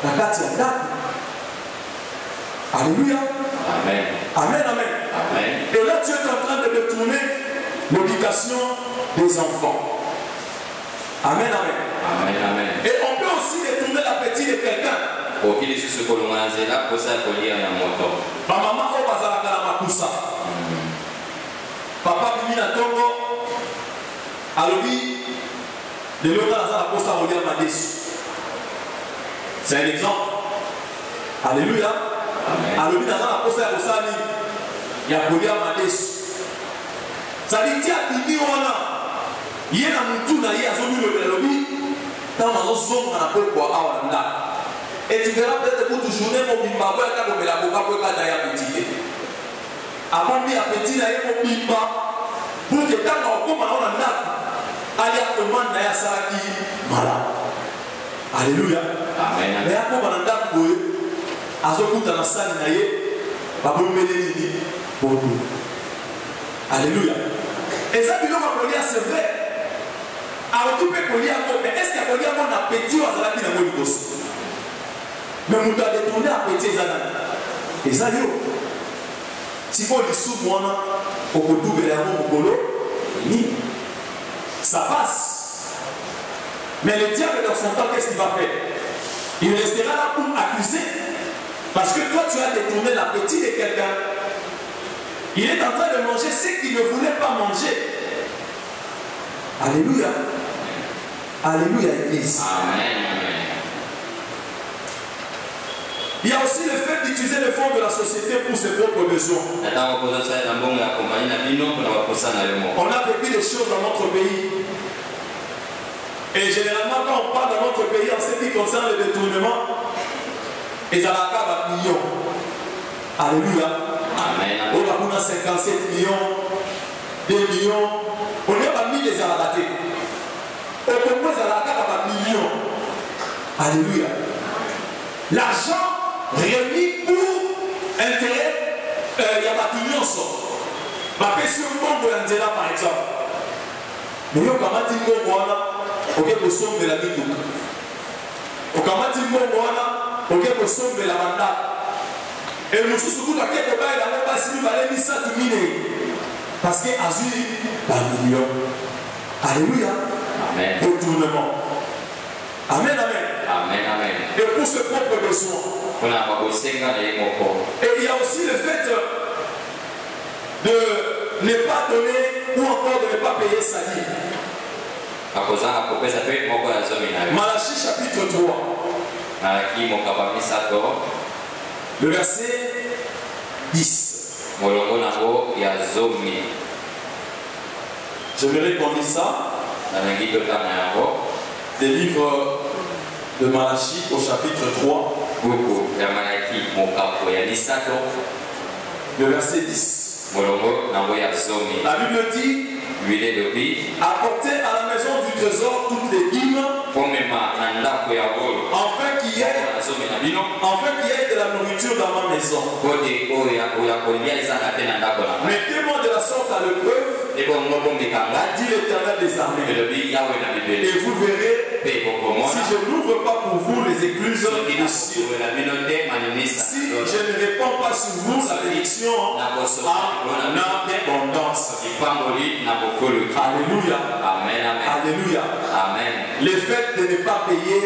la kati ya ndako. Alléluia. Amen. Amen, amen. Amen. Et là, tu es en train de détourner l'éducation des enfants. Amen, amen. Amen, amen. Et on peut aussi détourner l'appétit de quelqu'un. Ma maman, on va à la makusa. Papa, Bimina Tongo, Alobi, de l'autre, la posta regarde ma déçu. C'est un exemple. Alléluia. Alobi, dans la posta Rosani, il y a regarde ma déçu. Ça dit, tiens, il y a un moutou, il y a un moutou, et tu verras peut-être que toute journée, mon bimba, comme la boca, pour la petit. Avant de dire petit, il y a mon bimba, pour que quand on commence à aller à commande, il y a ça qui est malade. Alléluia. Amen. Mais à quoi on a d'abord, à ce coup, dans la salle, il y a un peu de Alléluia. Et ça, c'est vrai. Alors tu peux coller à quoi? Mais est-ce qu'il y a un appétit ou à la vie dans le dos? Mais vous devez détourner l'appétit. Et ça, si vous les sous moi, au bout de la ça passe. Mais le diable dans son temps, qu'est-ce qu'il va faire? Il restera là pour accuser. Parce que toi, tu as détourné l'appétit de quelqu'un. Il est en train de manger ce qu'il ne voulait pas manger. Alléluia. Alléluia, Église. Amen. Il y a aussi le fait d'utiliser les fonds de la société pour ses propres besoins. On a vécu des choses dans notre pays. Et généralement, quand on parle dans notre pays en ce qui concerne le détournement, ils ont la cave à millions. Alléluia. Amen. On a 57 millions, 2 millions. On n'est pas mis les arabatés. On propose à la cave à millions. Alléluia. L'argent remis pour intérêt, il y a pas de millions. Ma question de l'Anzela par exemple. Mais on va dire que ok, vous sommes de la vie. On va dire que ok, vous sommes de la mandat. Et nous sommes tous à quelque part, il a pas si nous allons dire ça tout miner. Parce que Azuri, par million. Alléluia. Amen. Retournement. Amen, amen. Amen, amen. Et pour ses propres besoins. Et il y a aussi le fait de ne pas donner ou encore de ne pas payer sa vie. Malachie chapitre 3. Le verset 10. J'aimerais qu'on lise ça. Des livres de Malachie au chapitre 3. le verset 10. Molongo na ngoya zomi. La Bible dit, Huile de vie. apportez à la maison du trésor toutes les dîmes, Pomema na ndako ya bolo. afin qu'il y ait Zomi na bino. de la nourriture dans ma maison. Kote oya kolia ezaka te na ndako na. Mettez-moi de la sorte à l'épreuve, Ebo ngobo mikanga. dit l'Éternel des armées, Elobi yawe na bibeli. et vous verrez Pe bokomona. si je n'ouvre pas pour vous les écluses Soki du na ciel. kosola bino te maninisa. Si je ne réponds pas sur vous la bénédiction Na kosola en abondance. Ipamboli na bokolo. Alléluia. Amen, amen. Alléluia. Amen. Le fait de ne pas payer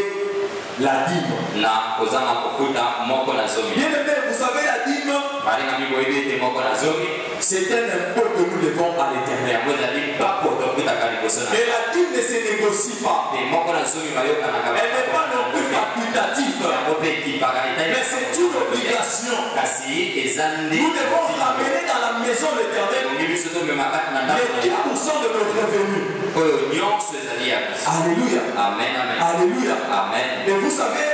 la dîme. Na kozanga kofuta moko na zomi. Bien aimé, vous savez, la dîme, Balinga miboyebi te moko na zomi. c'est un impôt que nous devons à l'Éternel. Yango ezali bako tokutaka liboso na. Et la dîme ne se négocie pas. Te moko na zomi bayokanaka. Elle n'est pas non plus facultative, Yango pe ekipaka mais c'est une obligation. kasi eza nde Nous devons ramener dans la maison de l'Éternel elongi biso tomemaka na ndako les 10% de nos revenus. oyo nyonso ezali ya biso. Alléluia. Amen, amen. Alléluia. Amen. Et vous savez,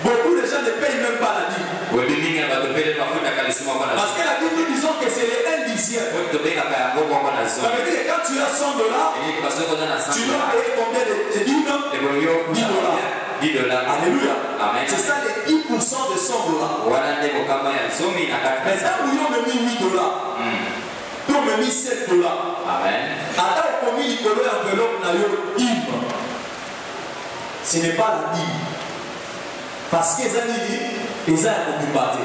beaucoup de gens ne payent même pas la dîme. webi mingi na bato pele bafutaka lisu moko na Parce que la dîme, nous disons que c'est les 1 dixième. zomi. Tobengaka yango moko na Ça zomi. veut dire que quand tu as 100 dollars, Eliki baso koza na tu dois payer combien de dîmes? ebonyo 10 dollars. 10 dollars. Alléluia. Amen. C'est ça les 10% de 100 dollars. wana nde kokamba ya zomi na kati. Maintenant, où on me mis 8 dollars, on me mis 7 dollars. Amen. Attends, on me mis l'enveloppe na yo dîme. Ce n'est pas la dîme. Parce que les gens ont occupé.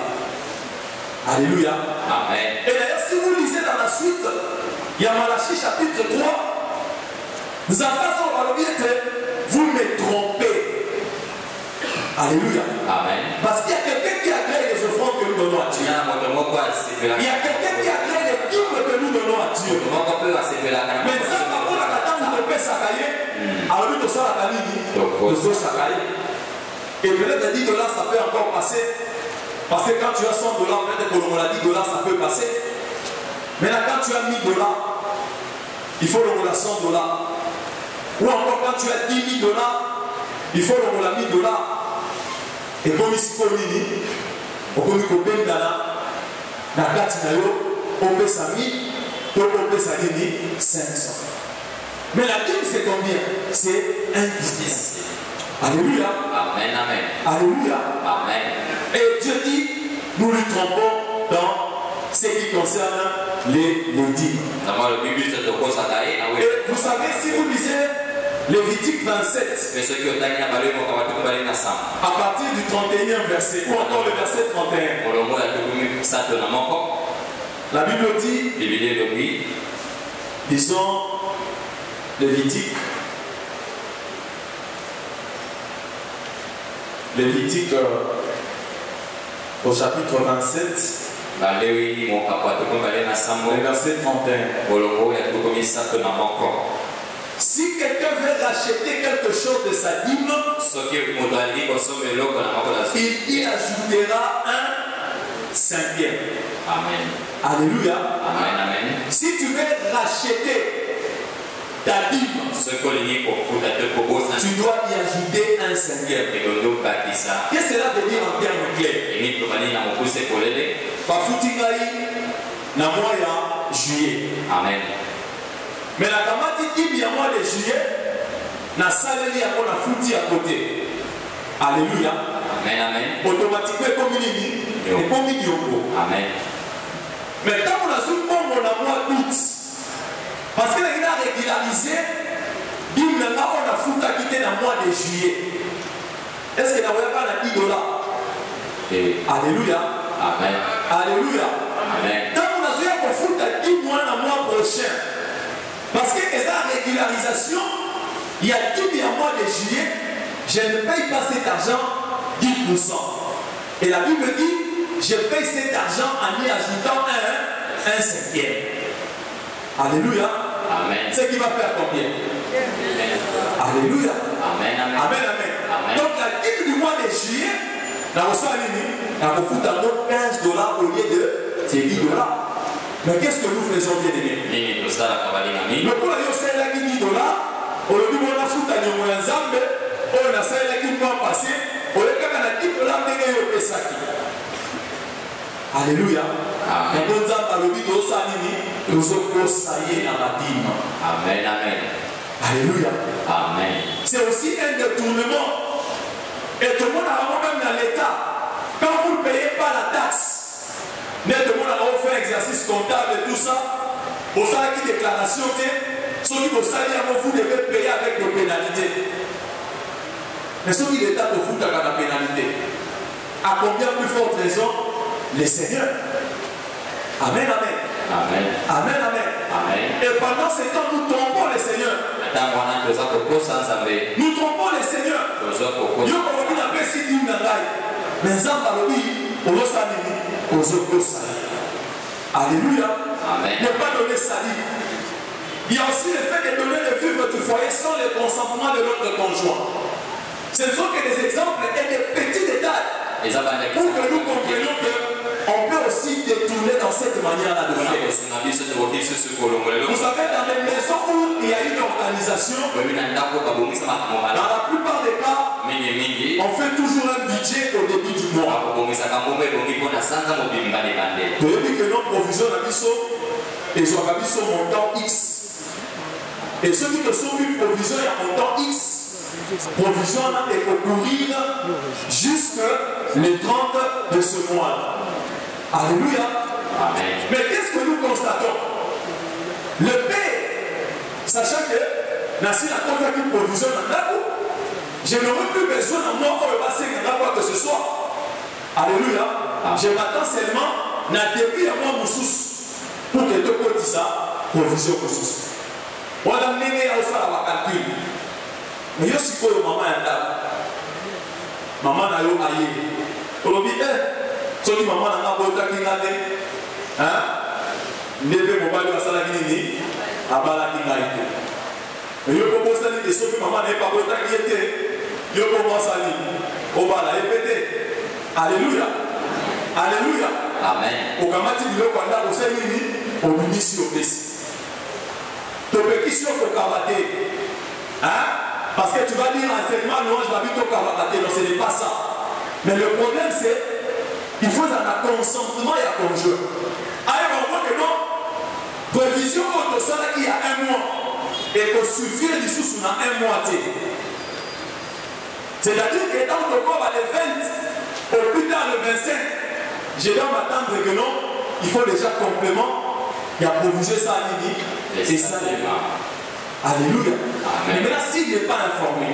Alléluia. Amen. Et d'ailleurs, si vous lisez dans la suite, il y a Malachie chapitre 3, nous avons vous me trompez. Alléluia. Amen. Parce qu'il y a quelqu'un qui agrée les offrandes que nous donnons à Dieu. Tina moto moko asepelaka. Il y a quelqu'un qui agrée les dîmes que nous donnons à Dieu. Moto moko mpe asepelaka na Mais ça, par contre, quand vous ne payez ça, alors nous, ça, la famille, nous ça, et peut-être 10 dollars, ça peut encore passer. Parce que quand tu as 100 dollars, peut-être que l'on a 10 dollars, ça peut passer. Maintenant, quand tu as 1000 dollars, il faut le 100 dollars. Ou encore quand tu as 10 000 dollars, il faut le 1000 dollars. Et comme ici, il faut l'ini, on peut nous couper dans la carte, on peut ça 1000, on peut ça 500. Mais la dîme, c'est combien? C'est 1 10. Alléluia. Amen, amen. Alléluia. Amen. Et Dieu dit, nous lui trompons dans ce qui concerne les dîmes. Et vous savez, si vous lisez Lévitique 27, à partir du 31e verset, ou encore le verset 31, la Bible dit, disons, Lévitique 27 au chapitre 27, le verset 31. Si quelqu'un veut racheter quelque chose de sa dîme, il y ajoutera un cinquième. Amen. Alléluia. Amen, amen. Si tu veux racheter ta dîme, tu dois y ajouter un cinquième. Qu'est-ce que cela veut dire en termes clairs? Bafutingai na mois ya juillet. Amen. Mais la kamati dîme ya mois de juillet, na saleli ya na futi à côté. Alléluia. Amen, amen. Automatiquement comme nini, et comme yoko. Amen. Mais quand on a sous pombo na mois d'août, parce que il a régularisé, dîme na on a futa quitté na mois de juillet. Est-ce que na pas na 10 dollars? Alléluia. Amen. Alléluia. Amen. Tant on a besoin de foutre 10 mois le mois prochain. Parce que la régularisation, il y a 10 mois de juillet, je ne paye pas cet argent 10%. Et la Bible dit, je paye cet argent en y ajoutant un cinquième. Alléluia. Amen. Ce qui va faire combien? Amen. Alléluia. Amen, amen. Amen, amen. Amen. Donc la dîme du mois de juillet, dans le on fout d'abord 15 dollars au lieu de 10 dollars. Mais qu'est-ce que nous faisons, bien aimés? Le coup là, il y a 10 dollars, on a dit on a foutu à nous en Zambie, on a fait un mois passé, on a 10 dollars, mais il y a Alléluia. Amen. Amen. Amen. Alléluia. Amen. C'est aussi un détournement. Et tout le monde a même dans l'État. Quand vous ne payez pas la taxe, mais tout le monde a fait exercice comptable et tout ça, pour ça qui déclaration, ceux qui vous savez, vous devez payer avec des pénalités. Mais ceux qui l'État te foutent avec la pénalité, à combien plus forte raison les seigneurs. Amen, amen. Amen. Amen, amen. Amen. Et pendant ce temps, nous trompons les seigneurs. Nous trompons les seigneurs. Yo comme on appelle si dit mais alléluia. Amen. Ne pas donner salut. Il y a aussi le fait de donner le vivre du foyer sans le consentement de notre conjoint. Ce ne sont que des exemples et des petits détails pour que nous comprenions qu'on peut aussi détourner dans cette manière-là de faire. Vous savez, dans les maisons où il y a une organisation, dans la plupart des cas, on fait toujours un budget au début du mois. Que notre provision a et soit montant X. Et ceux qui te sont une provision, il y a montant X. Provision est pour courir jusque le 30 de ce mois. Alléluia. Amen. Mais qu'est-ce que nous constatons? Le père, sachant que Nassi n'a pas fait une provision dans la cour, je n'aurai plus besoin de moi pour le passer dans quoi que ce soit. Alléluia. Je m'attends seulement à début à moi moussous pour que tu peux dire ça, provision moussous. On a mené à faire la calcul. Mais yo si koyo maman ya ndako. Maman na yo aye. Olobi soki maman na nga bota ki ngate. Hein? Ndebe mobali wa sala nini? Abala ki ngate. Mais yo ko bosali de soki maman na pas bota ki ete. Yo ko mosali. Obala epete. Alléluia. Alléluia. Amen. Okamati biloko ndako se nini? Obinisi opesi. Topekisi ko kabate. Hein? Parce que tu vas dire enseignement, louange, la vie, non, ce n'est pas ça. Mais le problème, c'est qu'il faut un consentement et un conjoint. Alors, on voit que non, prévision au sol il y a un mois, et que suffire du sous on a un mois. C'est-à-dire que dans le corps, le 20, au plus tard le 25, je dois m'attendre que non, il faut déjà complément, il y a provision ça à l'idée, et ça Alléluia. Mais maintenant, s'il n'est pas informé,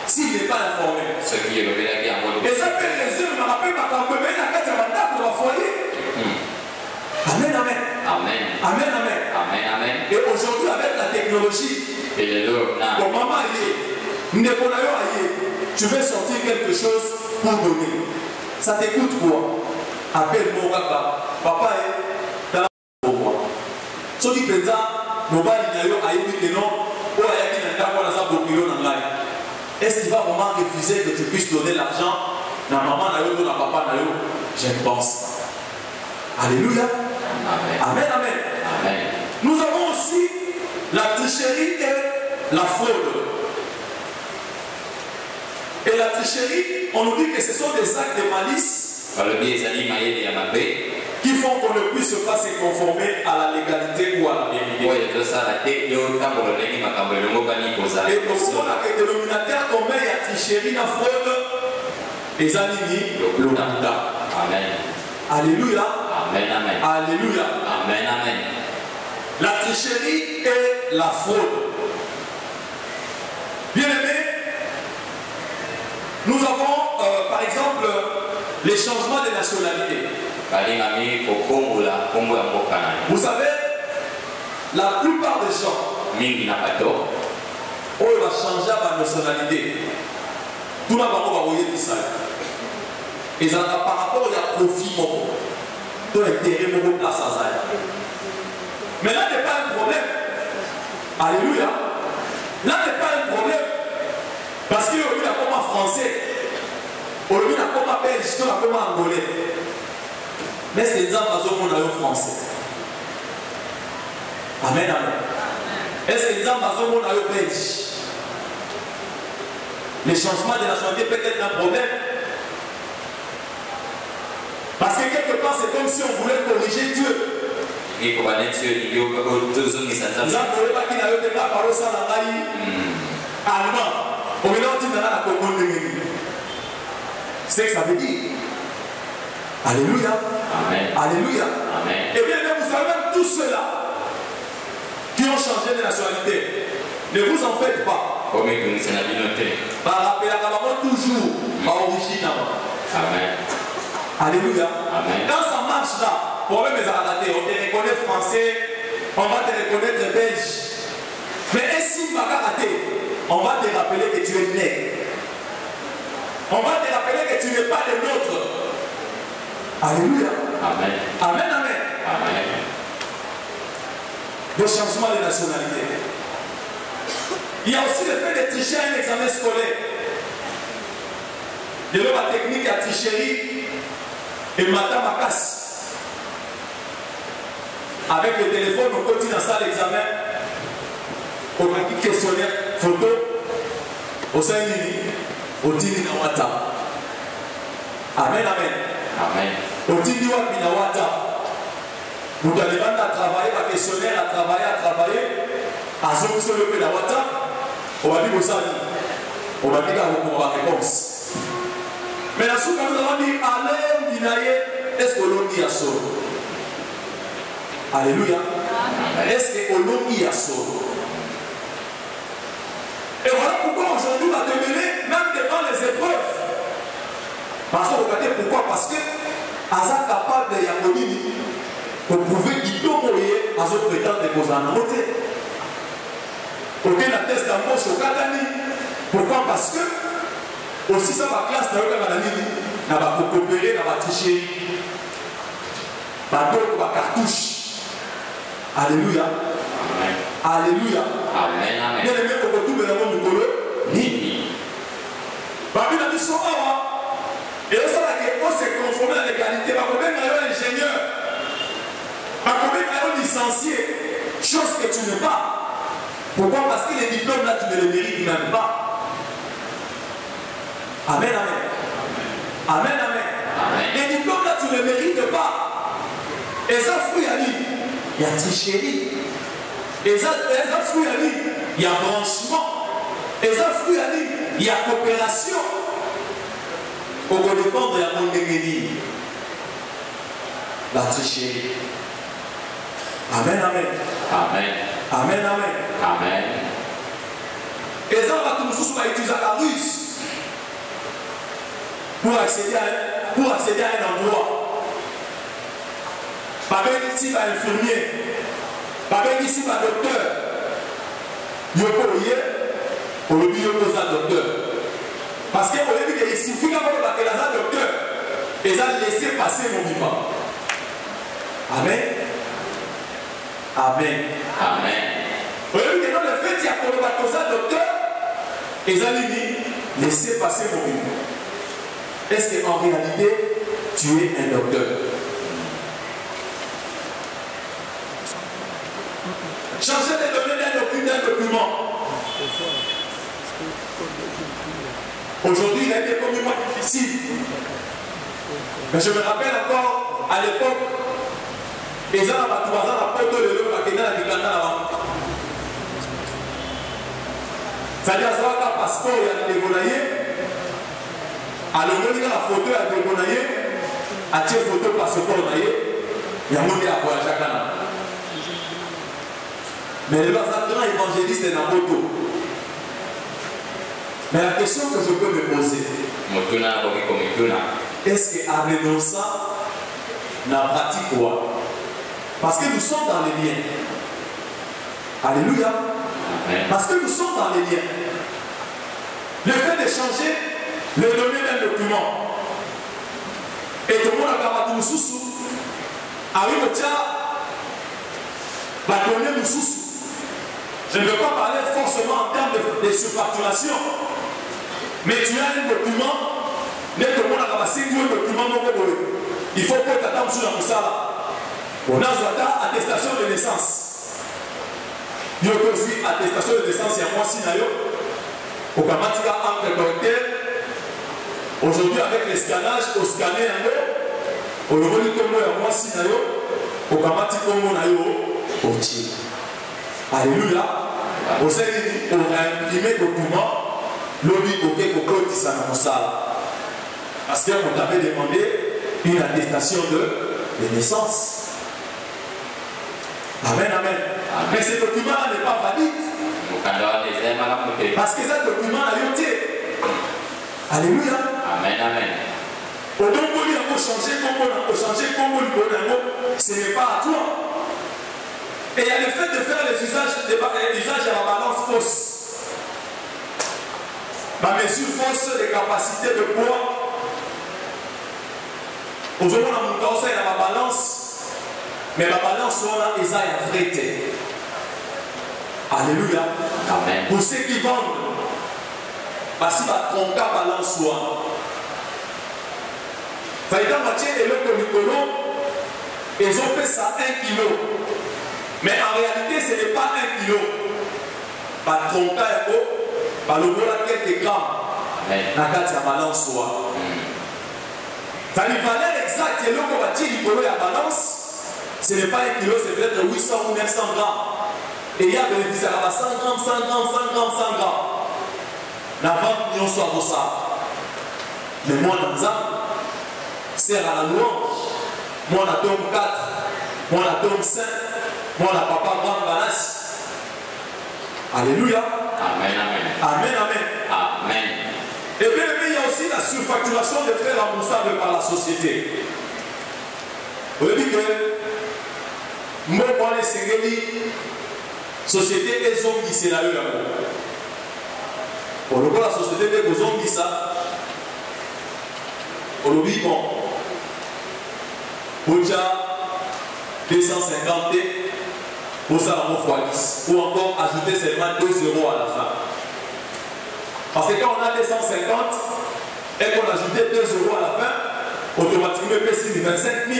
s'il n'est pas informé, et ça peut réussir, je me rappelle ma campagne, la carte de la foyer. Amen, amen. Amen. Amen, amen. Amen, amen. Et aujourd'hui, avec la technologie, ton maman est, tu veux sortir quelque chose pour donner. Ça t'écoute quoi? Appelle mon papa. Papa est dans la pour moi. Ce qui peut dire, est-ce qu'il va vraiment refuser que tu puisses donner l'argent à maman ou à papa? Je ne pense pas. Alléluia. Amen. Amen, amen. Amen. Nous avons aussi la tricherie et la fraude. Et la tricherie, on nous dit que ce sont des actes de malice qui font qu'on ne puisse pas se conformer à la légalité ou à la vérité. Et pour moi, le dénominateur commun, il y a tricherie, la fraude, les animés, le Bouddha. Amen. Alléluia. Amen, amen. Alléluia. Amen, amen. La tricherie et la fraude. Bien aimé, nous avons par exemple les changements de nationalité. Vous savez, la plupart des gens on va changer la nationalité. Tout le monde va envoyer ça. Et ça par rapport à profit, tout intérêt, mon place à ça. Mais là, n'est pas un problème. Alléluia. Là, n'est pas un problème. Parce qu'il y a comme français. Aujourd'hui, il y a comme belge, il y a comme angolais. Mais c'est des gens français. Amen, amen. Est-ce que les gens sont belge? Les changements de nationalité peut être un problème. Parce que quelque part, c'est comme si on voulait corriger Dieu. C'est ce que ça veut dire. Alléluia. Amen. Alléluia. Amen. Et bien, vous savez, même tous ceux-là qui ont changé de nationalité, ne vous en faites pas. Par rappel à toujours original. Amen. Alléluia. Amen. Quand ça marche là, problème est arrêté. On te reconnaît français, on va te reconnaître belge. Mais si tu vas rater, on va te rappeler que tu es nègre. On va te rappeler que tu n'es pas de l'autre. Alléluia. Amen. Amen, amen. Amen. Le changement de nationalité. Il y a aussi le fait de tricher à un examen scolaire. De la technique à tricherie et matin ma casse. Avec le téléphone, on continue dans ça l'examen. On a un questionnaire, photo, au sein au tini na wata. Amen, amen. Amen. Au tini wa na wata. Vous allez à travailler, à questionnaire, à travailler. À ce que vous avez la wata, on va dire au sali. On va dire qu'on va réponse. Mais la soupe, nous avons dit, allez, dinaye, est-ce que l'on dit à solo? Alléluia. Est-ce que l'on dit à solo? Et voilà pourquoi aujourd'hui on va te mener même devant les épreuves. Parce que regardez pourquoi? Parce que Aza capable de Yakodini pour prouver qu'il peut mourir à ce prétendre de poser en moté. Aucun atteste d'embauche au Katani. Pourquoi? Parce que aussi ça va classe dans le n'a pas coopéré, n'a pas triché. Pas d'autres, pas cartouche. Alléluia. Amen. Alléluia. Amen. Amen. Bien aimé, pour tout le monde nous connaît. Ni. Parmi la mission Awa, et on sait qu'on s'est conformé à l'égalité. Par combien de ingénieur, par combien de licencié, chose que tu n'es pas. Pourquoi? Parce que les diplômes là, tu ne les mérites même pas. Amen, amen. Amen, amen. Amen. Les diplômes là, tu ne les mérites pas. Et ça, fruit à lui, il y a tricherie. Et ça, fruit à lui, il y a branchement. Et ça, fruit à lui, il y a coopération. Au dépend de la mondeguerie. La tricherie. Amen, amen. Amen. Amen, amen. Amen. Et ça, on va tous utiliser la ruse pour accéder à un endroit. Pas bien ici, pas infirmier. Pas bien ici, pas docteur. Il faut on le dit, il docteur. Parce qu'il suffit d'avoir le docteur et ça laisser passer mon vivant. Amen. Amen. Amen. Vous voyez que dans le fait qu'il y a pour le docteur et ça lui dit laissez passer mon vivant. Est-ce qu'en réalité tu es un docteur? Changer de donner d'un document. Aujourd'hui, il a été complètement difficile. Mais je me rappelle encore à l'époque, ils ont la porte de l'eau, la c'est-à-dire que ça va passeport, il y a des dégonaillés. Alors, il y a la photo, il y a des dégonaillés. À tiens photo, passeport, il y a monté à voyager à Ghana. Mais le grand évangéliste est dans l'auto. Mais la question que je peux me poser, est-ce qu'en renonçant, on a pratiqué quoi? Parce que nous sommes dans les liens. Alléluia. Amen. Parce que nous sommes dans les liens. Le fait de changer le données d'un document et tout le monde a gardé tout sous arrive au tia va donner nous sous. Je ne veux pas parler forcément en termes de surfacturation, mais tu as un document, mais tout le monde a ramassé un document. Il faut que tu attendes sur la moussala. On a attestation de naissance. Il y a aussi attestation de naissance, il y a moi Sinayo. Au Kamatika entre correcteur. Aujourd'hui, avec les scannage, au scanner un peu, oloboli kombo ya mwasi na yo okamati kombo na yo otie. Alléluia. Oseli oimprime document lobi oke kokotisa na mosala. Parce qu'on t'avait demandé une attestation de naissance. Amen, amen. Mais ce document-là n'est pas valide. Parce que ce document a été. Alléluia. Amen, amen. Au donc, on a changé comme ce n'est pas à toi. Et il y a le fait de faire les usages à la balance fausse. Ma mesure fausse des capacités de poids. Aujourd'hui, on a mon conseil à la balance. Mais la balance, on a les ailes vraies. Alléluia. Amen. Pour ceux qui vendent, parce que la tronca balance soit. Faïda Mathieu et l'autre Nicolo, ils ont fait ça 1 kilo. Mais en réalité, ce n'est pas 1 kilo. Par tronca et haut, par le vol à quelques grammes. La carte la balance soit. Ça lui valeur exacte, et l'autre Mathieu Nicolo et la balance. Ce n'est pas 1 kilo, c'est peut-être 800 ou 900 grammes. Et il y a bénéficié à 100 grammes, 100 grammes, 100 grammes, 100 grammes. La vente, nous sommes dans ça. Mais moi, dans ça, c'est à la louange. Moi, on a tome 4, moi, on a tome 5, moi, on a papa grand balance. Alléluia. Amen, amen. Amen, amen. Amen. Et bien, il y a aussi la surfacturation des frais remboursables par la société. Vous voyez que moi, les Sénégalais, société est zombie, c'est là-haut là-haut. Pour le coup, la société est zombie, ça. Pour le bon, Ocha 250 pour ça, on fois 10. Ou encore ajouter seulement 2 € à la fin. Parce que quand on a 250 et qu'on ajoutait 2 € à la fin, automatiquement, on peut signer 25 000.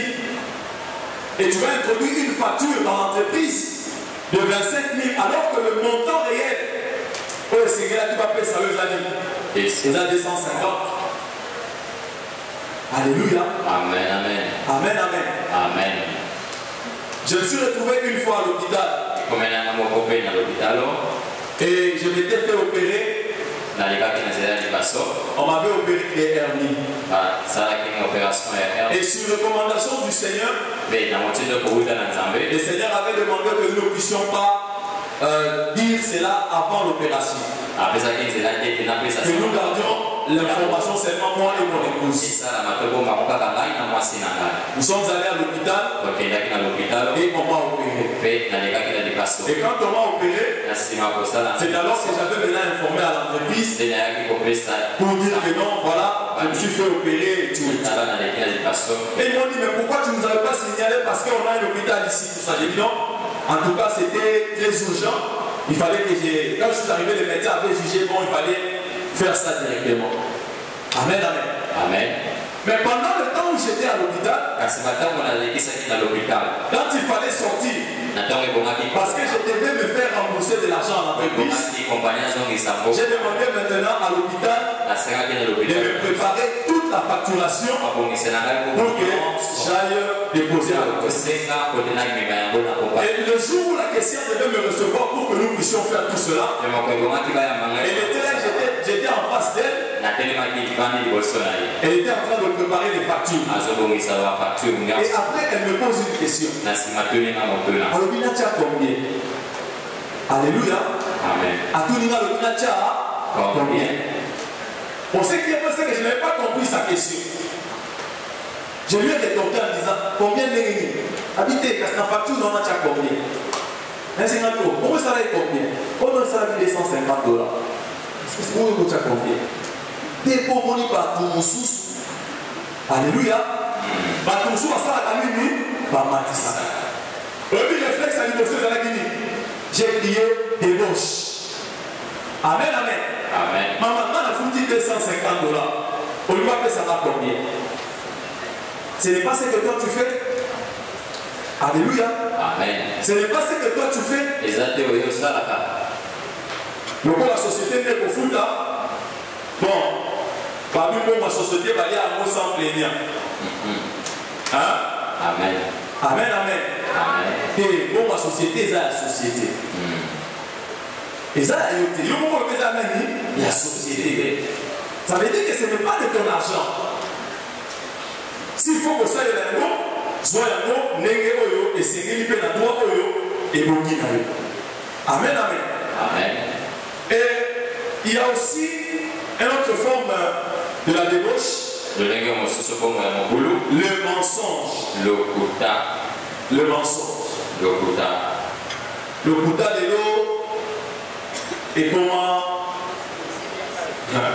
Et tu vas introduire une facture dans l'entreprise de 25 000 alors que le montant réel, c'est que là tu vas payer ça, c'est là 250. Alléluia. Amen, amen. Amen, amen. Amen. Je me suis retrouvé une fois à l'hôpital. Et je m'étais fait opérer. On m'avait opéré des hernies. Et sur recommandation du Seigneur, le Seigneur avait demandé que nous ne puissions pas dire cela avant l'opération. Que nous gardions l'information seulement moi et mon épouse. Nous sommes allés à l'hôpital et on m'a opéré. Et quand on m'a opéré, c'est alors que j'avais venu informer à l'entreprise pour dire que non, voilà, je me suis fait opérer et tout. Et ils m'ont dit, mais pourquoi tu ne nous avais pas signalé parce qu'on a un hôpital ici, tout ça. J'ai dit non. En tout cas, c'était très urgent. Il fallait que j'ai. Quand je suis arrivé, les médecins avaient jugé, bon, il fallait faire ça directement. Amen, amen. Amen. Mais pendant le temps où j'étais à l'hôpital, quand il fallait sortir, parce que je devais me faire rembourser de l'argent à l'entreprise, j'ai demandé maintenant à l'hôpital de me préparer toute la facturation pour que j'aille déposer à l'hôpital. Et le jour où la caissière devait me recevoir pour que nous puissions faire tout cela, elle était là, j'étais en face d'elle. Elle était en train de préparer les factures. Et après, elle me pose une question. Alors, il y a combien? Alléluia. Amen. Combien? Pour ce qui est passé, que je n'avais pas compris sa question. Je lui ai rétorqué en disant combien de lignes? Habitez, parce que la facture, on a combien? 50 euros. Pourquoi ça va être combien? Pourquoi ça va être 150 $? Parce que c'est où vous avez combien? Dépôt moni par tout mon sous. Alléluia. Par tout sous, ça a mis par Matissa. Et puis le réflexe à l'immobilier de la Guinée. J'ai crié débauche. Amen, amen. Amen. Maman a foutu 250 $. On lui va payer ça va combien? Ce n'est pas ce que toi tu fais. Alléluia. Amen. Ce n'est pas ce que toi tu fais. Donc la société n'est qu'au foot là. Bon, parmi moi, ma société va aller à moi sans plaignant. Hein? Amen. Amen, amen. Amen. Et bon, la société, c'est la société. Et ça, il y a beaucoup de amis, il y a la société. Ça veut dire que ce n'est pas de ton argent. S'il faut que ça ait un mot, soit un mot, nenge oyo, et c'est qu'il peut na droit oyo, et boki na yo. Amen, amen. Amen. Et il y a aussi une autre forme de la débauche. Le mensonge. Le kuta. Le mensonge. Le kuta. Le kuta de l'eau et comment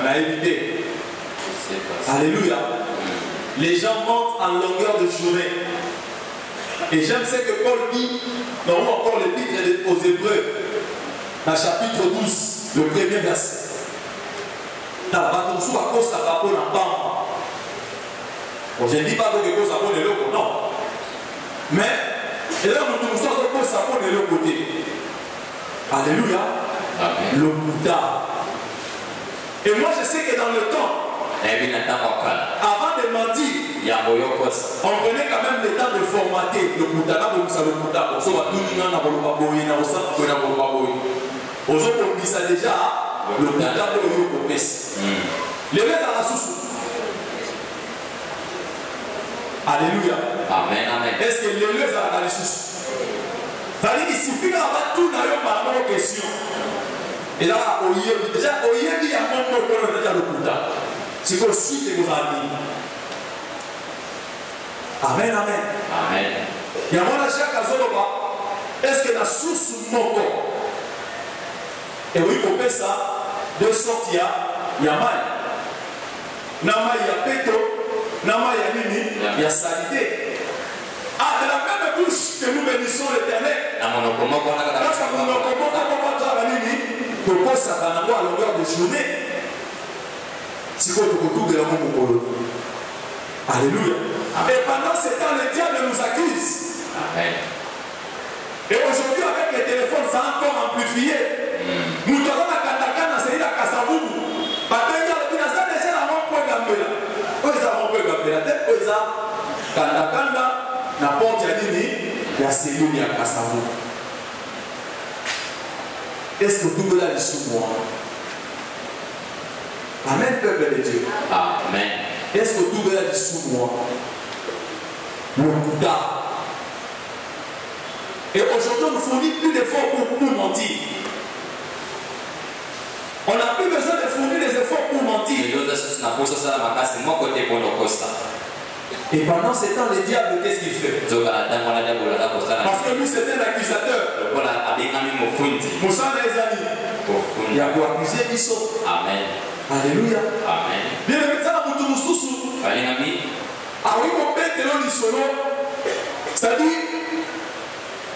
la éviter. Alléluia. Les gens mentent en longueur de journée. Et j'aime ce que Paul dit dans encore l'épître aux Hébreux, dans le chapitre 12, le premier verset. Je ne dis pas que ça pose de l'autre, non. Mais, et là, nous devons savoir que ça pose de l'autre côté. Alléluia. Amen. Le Bouddha. Et moi, je sais que dans le temps, avant de mentir, on prenait quand même le temps de formater le Bouddha. On dit ça déjà, le Bouddha de l'Europe. Les lettres à la source. Alléluia. Amen, amen. Est-ce que les lettres à la source? C'est-à-dire qu'il suffit d'avoir tout dans par rapport aux questions. Et là, déjà, il y a un moment pour le Bouddha. C'est qu'on suit vos amis. Amen, amen. Amen. Il y a un moment est-ce que la source moko? Et oui, pour faire ça, de sorte il y a mal. Nama il y a péto, nama il y a nini, il y a salité. Ah, de la même bouche que nous bénissons l'Éternel. Parce que nous ne pouvons pas nini, pour ça à longueur de journée. C'est quoi le retour de l'amour pour eux? Alléluia. Et pendant ce temps, le diable nous accuse. Amen. Et aujourd'hui, avec les téléphones, ça a encore amplifié. Nous devons la Kandakana, c'est la Kassaboubou. Parce que nous avons déjà la même point d'ambela. Où est-ce qu'on peut gambela? Où est-ce qu'on Kandakana, n'importe Yanini, il y a celui qui a Kassaboubou. Est-ce que tout le monde est sous moi? Amen, peuple de Dieu. Amen. Est-ce que tout le monde est sous moi? Le Bouddha. Et aujourd'hui, on ne fournit plus d'efforts pour mentir. On n'a plus besoin de fournir des efforts pour mentir. Et pendant ce temps, le diable, qu'est-ce qu'il fait? Parce que lui, c'est un accusateur. Moussa les amis. Il y a pour accuser Bissot. Amen. Alléluia. Amen. Bien, le médecin a beaucoup de sous. Ah oui, mon père, c'est-à-dire,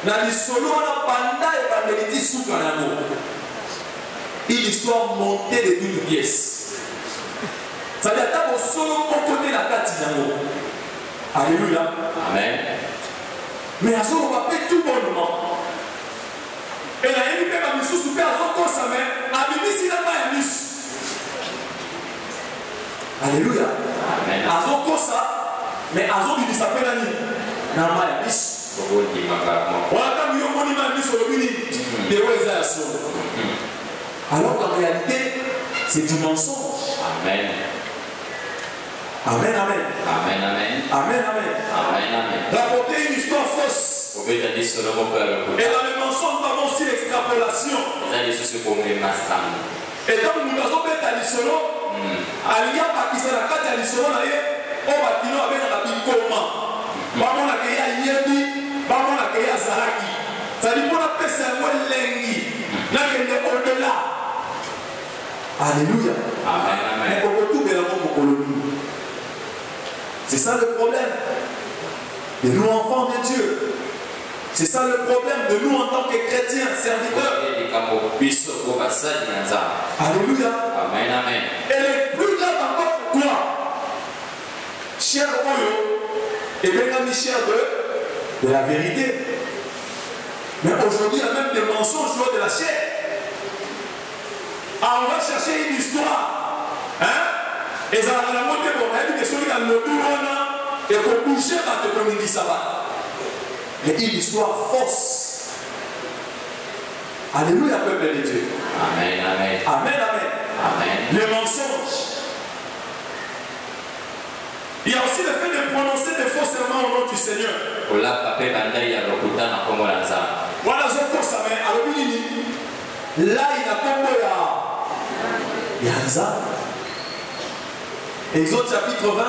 dans les solos, on a pendant et pendant les sous dans l'amour. Une histoire montée de toutes pièces. C'est-à-dire, quand on solo, on connaît la carte d'amour. Alléluia. Amen. Mais à ce moment, on va payer tout bonnement. Et là, il y a une mission super à son corps, ça met à Bibi, il n'a pas un mission. Alléluia. Amen. À son corps, ça. Mais à son Bibi, ça fait la nuit. N'a pas un mission. On a quand même un monument mis sur le mini. Alors qu'en réalité, c'est du mensonge. Amen. Amen, amen. Amen, amen. Amen, amen. Amen, amen. Rapporter une histoire fausse. Et dans le mensonge, nous avons aussi l'extrapolation. Et donc, nous avons fait à l'isolo. Alia Pakistan, quand il y a l'isolo, on va dire avec la bicoma. Bamon a créé Yebi, Bamon a créé Zaraki. Ça dit qu'on a fait ça, lengi. Là, il est au-delà. Alléluia. Amen, amen. Mais on retrouve la colonie. C'est ça le problème de nous, enfants de Dieu. C'est ça le problème de nous en tant que chrétiens, serviteurs. Alléluia. Amen, amen. Et le plus grave encore, toi, cher Oyo, et bien ami cher de la vérité. Mais aujourd'hui, il y a même des mensonges lors de la chair. Ah, on va chercher une histoire. Hein? Et ça va la montée pour dire que celui qui a le bureau, Et qu'on bougeait à te communiquer ça va. Mais une histoire fausse. Alléluia, peuple de Dieu. Amen, amen. Amen, amen. Amen. Le mensonge. Il y a aussi le fait de prononcer des faux serments au nom du Seigneur. Voilà, papa, bandai ya lokuta na kombo la nzambe. Voilà, je pense à l'obéni. Là, il a combo ya nzambe. Exode chapitre 20.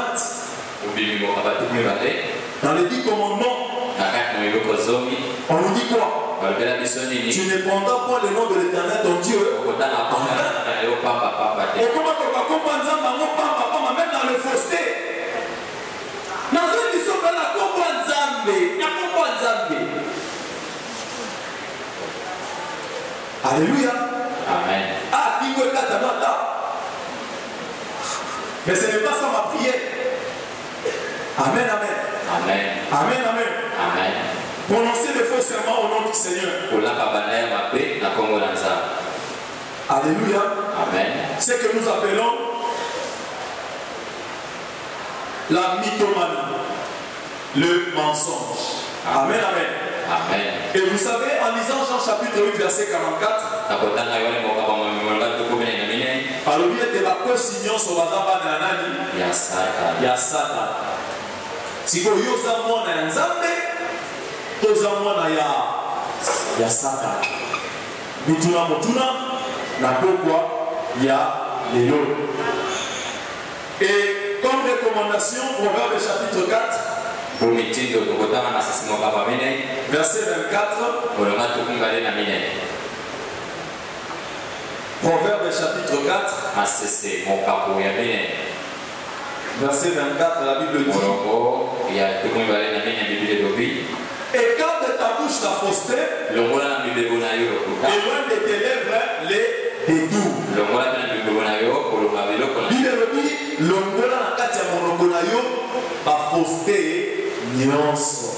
Dans les 10 commandements, on nous dit quoi? Tu ne prendras pas le nom de l'Éternel ton Dieu. Et comment tu vas comprendre même dans le fausseté? Alléluia. Amen. Ah, mais ce n'est pas ça ma prière. Amen, amen. Amen. Amen, amen. Amen. Prononcez les faux serments au nom du Seigneur. Alléluia. Amen. Ce que nous appelons la mythomanie, le mensonge. Amen, amen. Amen. Et vous savez, en lisant Jean chapitre 8, verset 44, alors il y a des vacances signants sur la Satan. Si vous avez un Nzambe, vous avez un Satan. Mituna motuna, na pourquoi il y a les lots. Et comme recommandation, Proverbe chapitre 4, verset 24. Proverbe chapitre 4, verset 24, la Bible dit: écarte ta bouche la fausseté, et loin de tes lèvres les détours. Bible dit: longola na kati ya monoko na yo ba fausseté nyonso.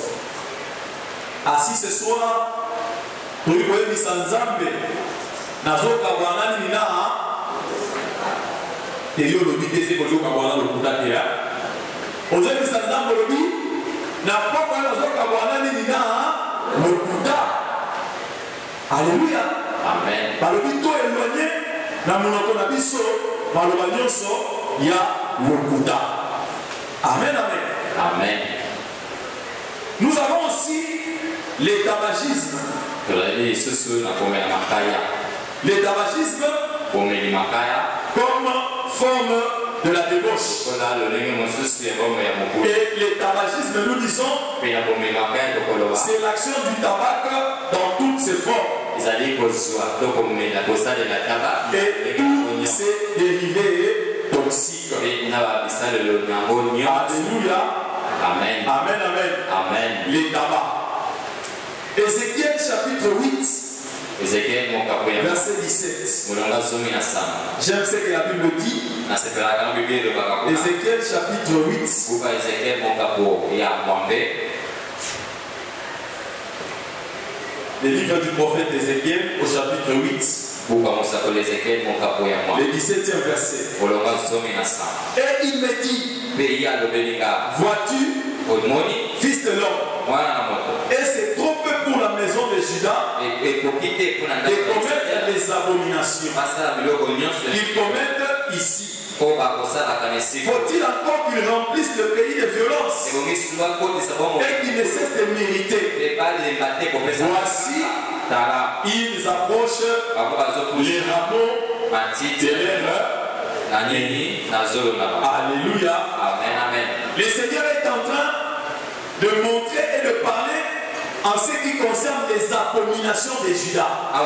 Assis ce soir, toyi koyebisa Nzambe nazoka bwana nini na eyo lobi te se kozoka bwana lokuta te ya ozoyebisa Nzambe lobi na poko nazoka bwana nini na lokuta. Alléluia. Amen. Balobi to éloigné na monoko na biso baloba nyonso ya lokuta. Amen, amen. Amen. Nous avons aussi les tabagismes. Les tabagismes comme forme de la débauche. Et les tabagismes, nous disons, c'est l'action du tabac dans toutes ses formes. Et tous ses dérivés toxiques. Alléluia. Amen. Amen, amen. Amen. Les tabacs. Ézéchiel chapitre 8, verset 17. J'aime ce que la Bible dit. Ézéchiel chapitre 8. Le livre du prophète Ézéchiel au chapitre 8. Le 17e verset. Et il me dit: vois-tu, fils de l'homme, et c'est trop peu pour la maison de Juda de commettre les abominations qu'ils commettent ici. Faut-il encore qu'ils remplissent le pays de violence et qu'ils ne cessent de mériter? Voici, ils approchent les rameaux de leur. Alléluia. Amen, amen. Le Seigneur est en train de montrer et de parler en ce qui concerne les abominations de Juda. Mais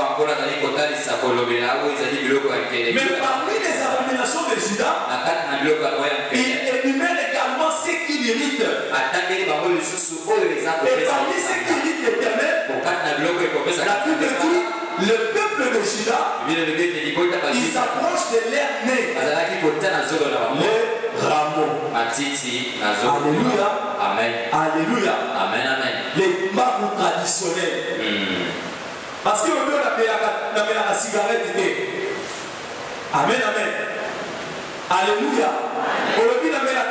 parmi les abominations de Juda, il énumère également ce qui l'irrite. Et parmi ce qui irrite l'Éternel, la Bible dit: le peuple de Juda, il s'approche de l'air né, les rameaux. Alléluia. Amen. Alléluia. Amen, amen. Les marques traditionnelles. Parce que le Dieu n'a la cigarette. Amen, amen. Alléluia. Aujourd'hui, n'a la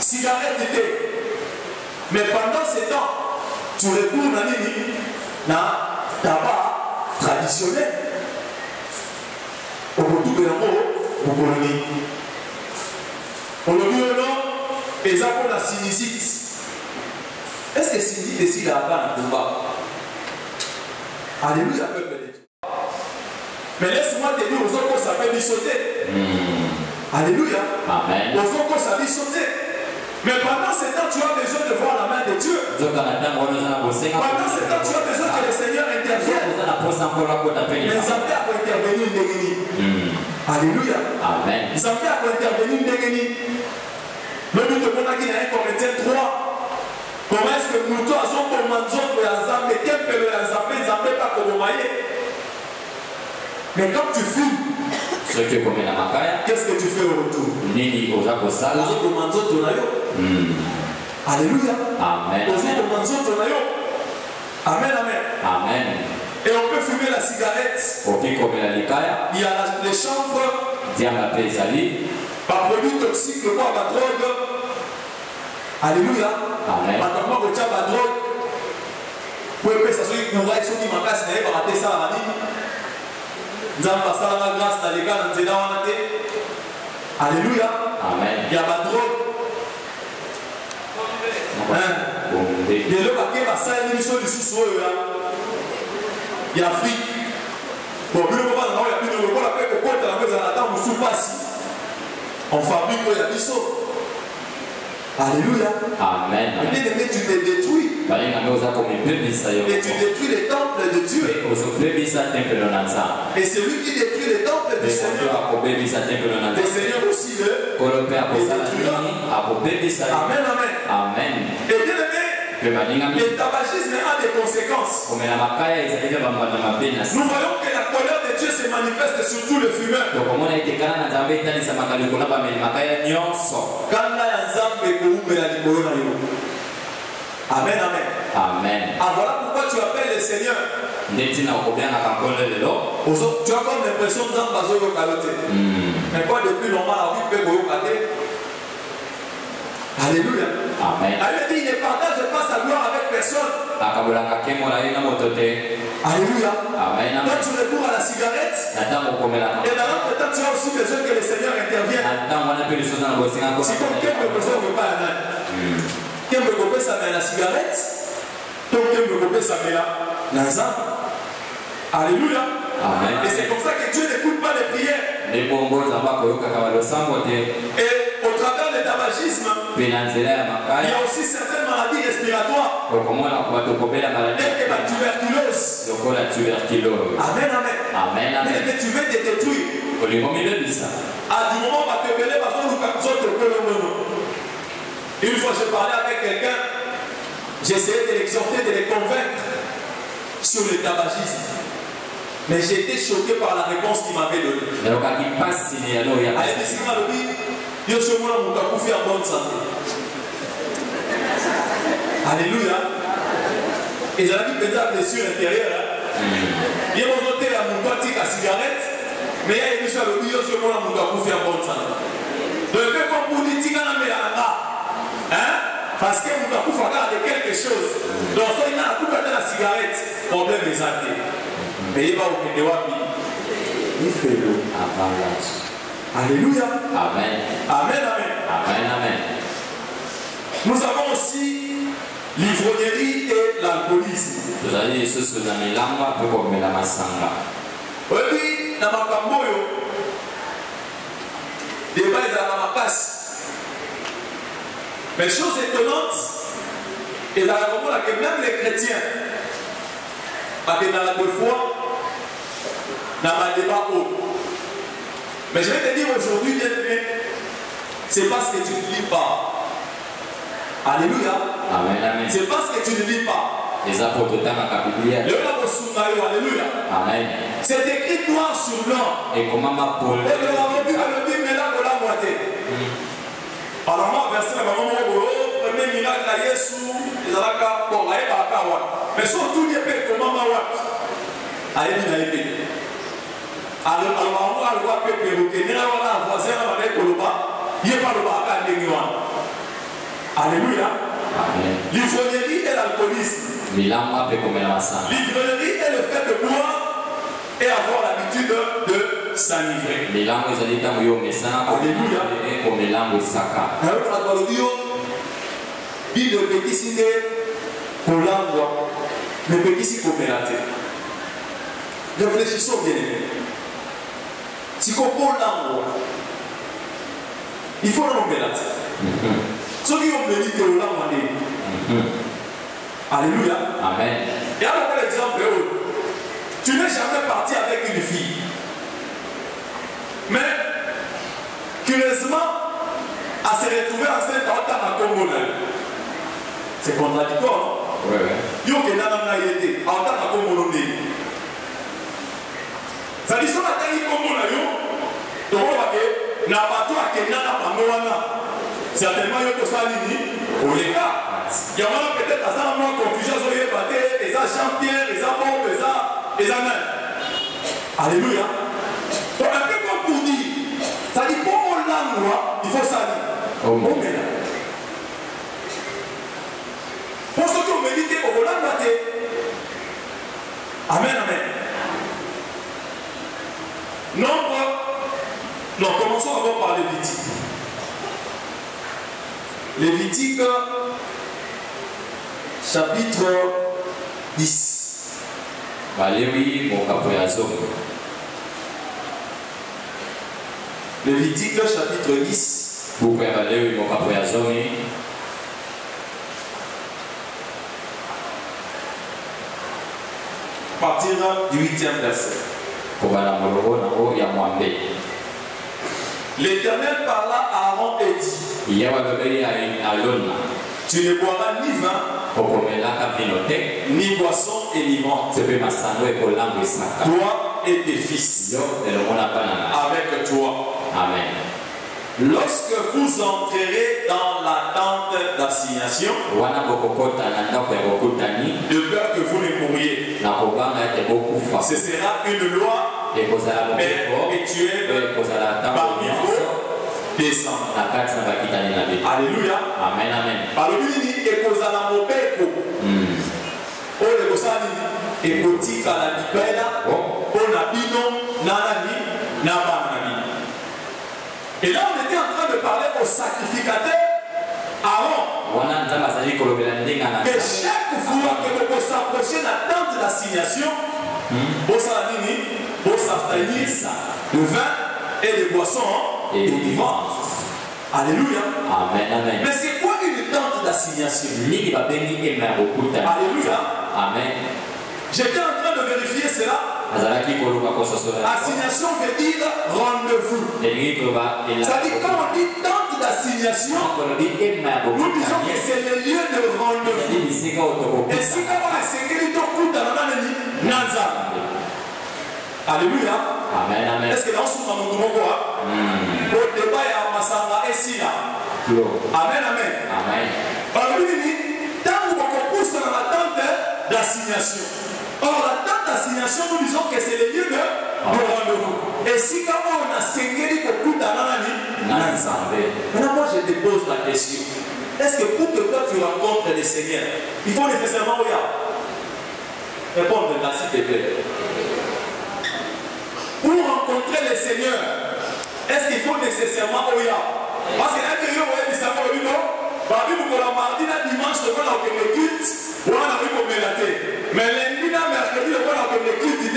cigarette était. Mais pendant ce temps, tu recours dans tabac traditionnel. Au retour de l'amour, on le dit non, et ça pour la sinusite. Est-ce que sinusite ici là bas ne peut pas? Alléluia, peuple de Dieu. Mais laisse-moi te dire aux autres que ça peut lui sauter. Alléluia. Amen. Aux autres que ça peut sauter. Mais pendant ce temps, tu as besoin de voir la main de Dieu. Pendant ce temps, tu as besoin que le Seigneur intervienne. Mais il s'en fait à intervenir une déguénie. Alléluia. Amen. Il s'en fait à intervenir une déguénie. Le but de mon qui est 1 Corinthiens 3. Comment est-ce que nous tous avons commandé à Zambé, quel peut le Zambé, Zambé pas comme mais quand tu fumes, qu'est-ce que tu fais au retour? Alléluia. Amen. Amen, amen. Amen. Et on peut fumer la cigarette. Il y a les chanvres. Par produit toxique, le bois, la drogue. Alléluia. Amen. Maintenant, on tient la drogue. Pour que ça soit une courage, ceux qui m'ont cassé, ils vont rater ça à la ligne. Nous avons passé la grâce dans les cas, dans les états. Alléluia. Amen. Il y a la drogue. Il y a le paquet, il y a il y a Afrique. Bon, il y a plus de repos, on fabrique, il y a des sauts. Alléluia. Amen. Mais tu te détruis. Et tu détruis les temples de Dieu. Et c'est lui qui détruit les temples du Seigneur. Le Seigneur aussi le détruira. Amen, amen. Amen. Et bien aimé, le tabagisme a des conséquences. Nous voyons que la colère de Dieu se manifeste sur tous les fumeurs. Amen, amen. Amen. Ah, voilà pourquoi tu appelles le Seigneur. Tu as comme l'impression que Zamba Zoyo Kalote. Mais quoi depuis normal, la vie peut vous caler. Alléluia. Amen. Elle dit, il ne partage pas sa gloire avec personne. Alléluia. Amen. Quand tu recours à la cigarette, et dans l'autre temps, tu as aussi besoin que le Seigneur intervienne. C'est comme quelqu'un besoin de pas la main. Quelqu'un veut couper sa main à la cigarette, quelqu'un veut couper sa main là. Alléluia. Amen. Et c'est comme ça que Dieu n'écoute pas les prières. Et au travers du tabagisme, il y a aussi certaines maladies respiratoires. Et la tuberculose. Amen, amen. Amen, amen. Mais tu veux te détruire. À du moment où tu te mêler, une fois je parlais avec quelqu'un, j'essayais de l'exhorter, de les convaincre sur le tabagisme. Mais j'ai été choqué par la réponse qu'il m'avait donnée. Alléluia. Et j'ai dit peut-être blessure intérieure. Il y a noté la moutotique à cigarette, mais il y a une mission à l'obligation sur moi la moutotique en bonne santé. Donc, comme pour dire, parce que vous avez fait quelque chose. Donc, il y a tout à la cigarette, problème des santé. Mais il va au Kédewapi. Il fait l'eau. Alléluia. Amen. Amen, amen. Amen, amen. Nous avons aussi l'ivrognerie et l'alcoolisme. Vous avez ce que vous avez là, pour la masanga. Oui, dans ma camboyo, débat est dans ma passe. Mais chose étonnante, et dans la que même les chrétiens, parce que dans la bonne foi, dans ma débat haut. Mais je vais te dire aujourd'hui, bien aimé, c'est parce que tu ne lis pas. Alléluia. Amen, amen. C'est parce que tu ne lis pas. Les apôtres de la Bible. Alléluia. Amen. C'est écrit noir sur blanc. Et comment ma Paul. Alors moi, verset premier miracle à Yesu, les alaka, bon, aïe, mais surtout, il y a comment ma wap. Aïe, aïe, alors, on va le voir que perroquet, il y a un voisin, il n'y a pas le bar à Alléluia. Amen. L'ivrognerie et l'alcoolisme. Milamba pe komela masanga. L'ivrognerie est le fait de boire et avoir l'habitude de s'enivrer. Milango ezali ntango yo omesana Alléluia. komelango esaka. Alors que la Bible dit le petit signe pour l'envoi, le petit signe pour pélater. Réfléchissons bien. Si on prend l'envoi, il faut non pélater. Ceux qui ont médité au l'envoi, alléluia. Amen. Et alors, par exemple, tu n'es jamais parti avec une fille. Mais, curieusement, à se retrouver enceinte en tant que Congolais. C'est contradictoire. Ouais. Yo que nana été en tant que Congolais. Ça dit ça matin il Congolais yo. Donc on va que na bato a que nana pangoana. Certainement yo ko salini au les gars. Il y a peut-être à ça moi confusion sur les batailles, les champions, les bombes, les amens. Alléluia. Donc un peu comme pour dire, ça dit pour mon langue, il faut salir. Oh. Pour ceux qui ont médité au Hollande, amen, amen. Non, commençons d'abord par Lévitique. Lévitique, chapitre 10. Balewi mokapo ya zomo. Lévitique, chapitre 10. Buku ya Balewi mokapo ya zomi. Partir du 8e verset. L'Éternel parla à Aaron et dit: tu ne boiras ni vin, ni boisson enivrante. Toi et tes fils avec toi. Amen. Lorsque vous entrerez dans la tente d'assignation, de peur que vous ne mouriez, ce sera une loi perpétuelle parmi vos descendants. Alléluia. Amen, amen. Et là, on était en train de parler au sacrificateur Aaron. Que chaque fois que vous s'approchez de la tente d'assignation, vous s'abstenir de vin et de boissons enivrants. Alléluia. Amen, amen. Mais c'est quoi une tente d'assignation? Alléluia. Amen. J'étais en train de vérifier cela. Assignation veut dire rendez-vous. Ça dit quand on dit tente d'assignation, nous disons que c'est le lieu de rendez-vous. Et si quand on est sécurité au coup dans la Nanza. Alléluia. Amen, amen. Est-ce que dans ce moment nous devons voir au débat et à Massanga et Sina? Amen, amen. Amen. Par lui, tant qu'on pousse dans la tente d'assignation. Or, la tente d'assignation, nous disons que c'est le lieu de rendez-vous. Et si quand on a sécurité au coup dans la Nanza. Maintenant, moi, je te pose la question. Est-ce que pour que toi tu rencontres le Seigneur, il faut nécessairement répondre là, s'il te plaît. Pour rencontrer le Seigneur, est-ce qu'il faut nécessairement parce que là, il y a des savoir le mardi, dimanche, on a le culte, on a vu comme mais lundi, mercredi, on a le culte, il y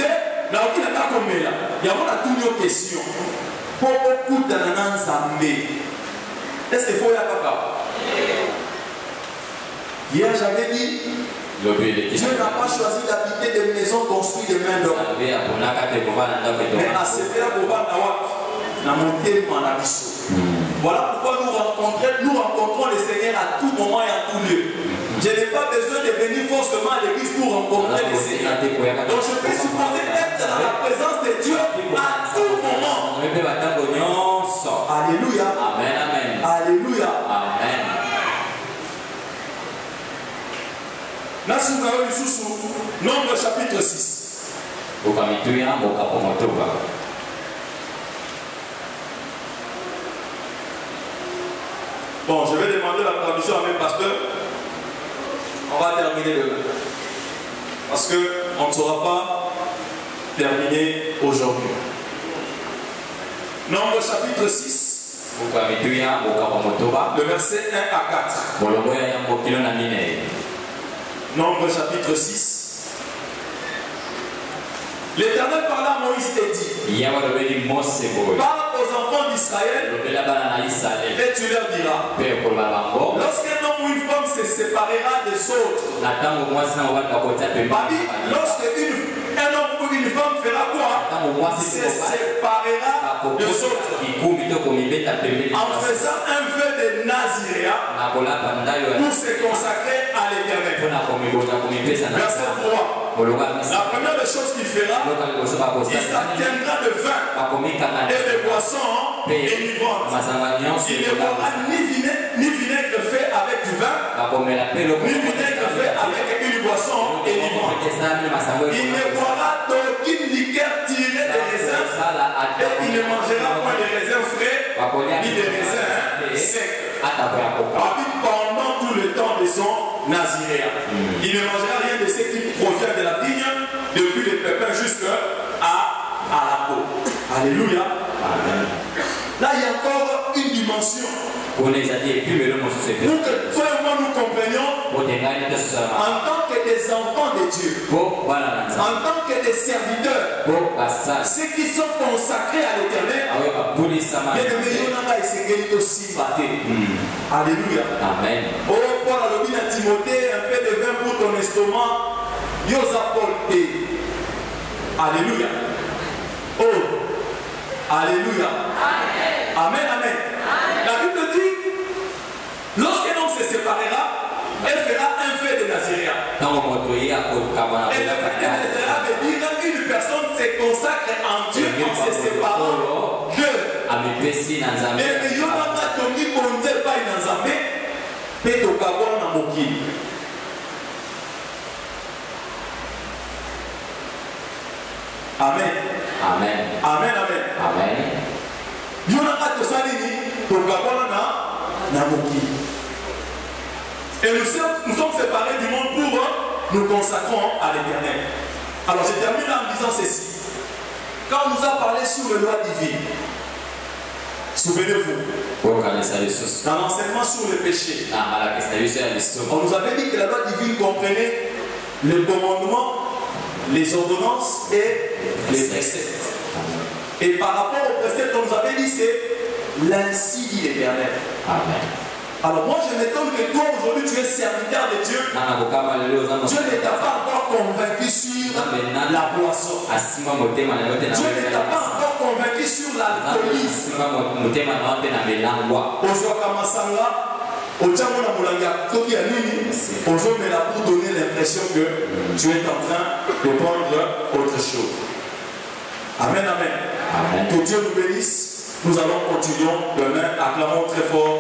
a une question. Pour beaucoup de est-ce qu'il faut y avoir papa? Hier, j'avais dit, Dieu n'a pas choisi d'habiter des maisons construites de main d'homme. Mais à Severa Bovanawak, n'a monté mon abisso. Voilà pourquoi nous rencontrons le Seigneur à tout moment et à tout lieu. Je n'ai pas besoin de venir forcément à l'église pour rencontrer le Seigneur. Donc je peux supposer être dans la présence de Dieu à tout moment. Alléluia. Amen, amen. Alléluia. Amen. Nombre chapitre 6. Bon, je vais demander la traduction. traduction avec pasteur. On va terminer demain. Parce qu'on ne saura pas terminer aujourd'hui. Nombre chapitre 6. Le verset 1 à 4. Nombre chapitre 6. L'Éternel parla à Moïse et dit: parle aux enfants d'Israël et tu leur diras: lorsqu'un homme ou une femme se séparera des autres, lorsque un homme ou une femme fera quoi? Se séparera des autres en faisant un vœu de Naziréa pour se consacrer à l'Éternel. Verset 3. La première des choses qu'il fera, il s'abstiendra de vin et de boissons enivrants. Il ne boira ni vinaigre fait avec du vin, ni vinaigre fait avec une boisson enivrante. Il ne boira d'aucune liqueur tirée des raisins et il ne mangera point de raisins frais ni de raisins secs. Pendant tout le temps de son naziréa. Il ne mangera rien de ce qui provient de la vigne, depuis les pépins jusqu'à la peau. Alléluia. Amen. Là, il y a encore une dimension. Pour que toi et moi nous comprenions, en tant que des enfants de Dieu, en tant que des serviteurs, ceux qui sont consacrés à l'Éternel, alléluia. Amen. Oh, Paul a dit à Timothée, un peu de vin pour ton estomac, Yosa Paul et alléluia. Oh, alléluia. Amen, amen. La Bible dit, lorsqu'un homme se séparera, elle fera un vœu de Naziréa. Et le vœu de Naziréa veut dire qu'une personne se consacre en Dieu en se séparant d'eux. Et Yonaka Tongi Bonze pas une Nzambe, mais Tokabon na Mokili. Amen. Amen. Amen, amen. Amen. Yonaka Tosalini, Tokabon na Mokili. Et nous sommes séparés du monde pour nous consacrons à l'Éternel. Alors je termine en disant ceci. Quand on nous a parlé sur les lois divines, souvenez-vous, dans l'enseignement sur le péché, on nous avait dit que la loi divine comprenait les commandements, les ordonnances et les préceptes. Et par rapport aux préceptes, on nous avait dit c'est l'ainsi dit l'Éternel. Amen. Alors moi je m'étonne que toi aujourd'hui tu es serviteur de Dieu. Dieu ne t'a pas encore convaincu sur la boisson. Dieu ne t'a pas encore convaincu sur l'alcoolisme. Pour donner l'impression que tu es en train de prendre autre chose. Amen, amen. Amen. Que Dieu nous bénisse. Nous allons continuer demain. Acclamons très fort.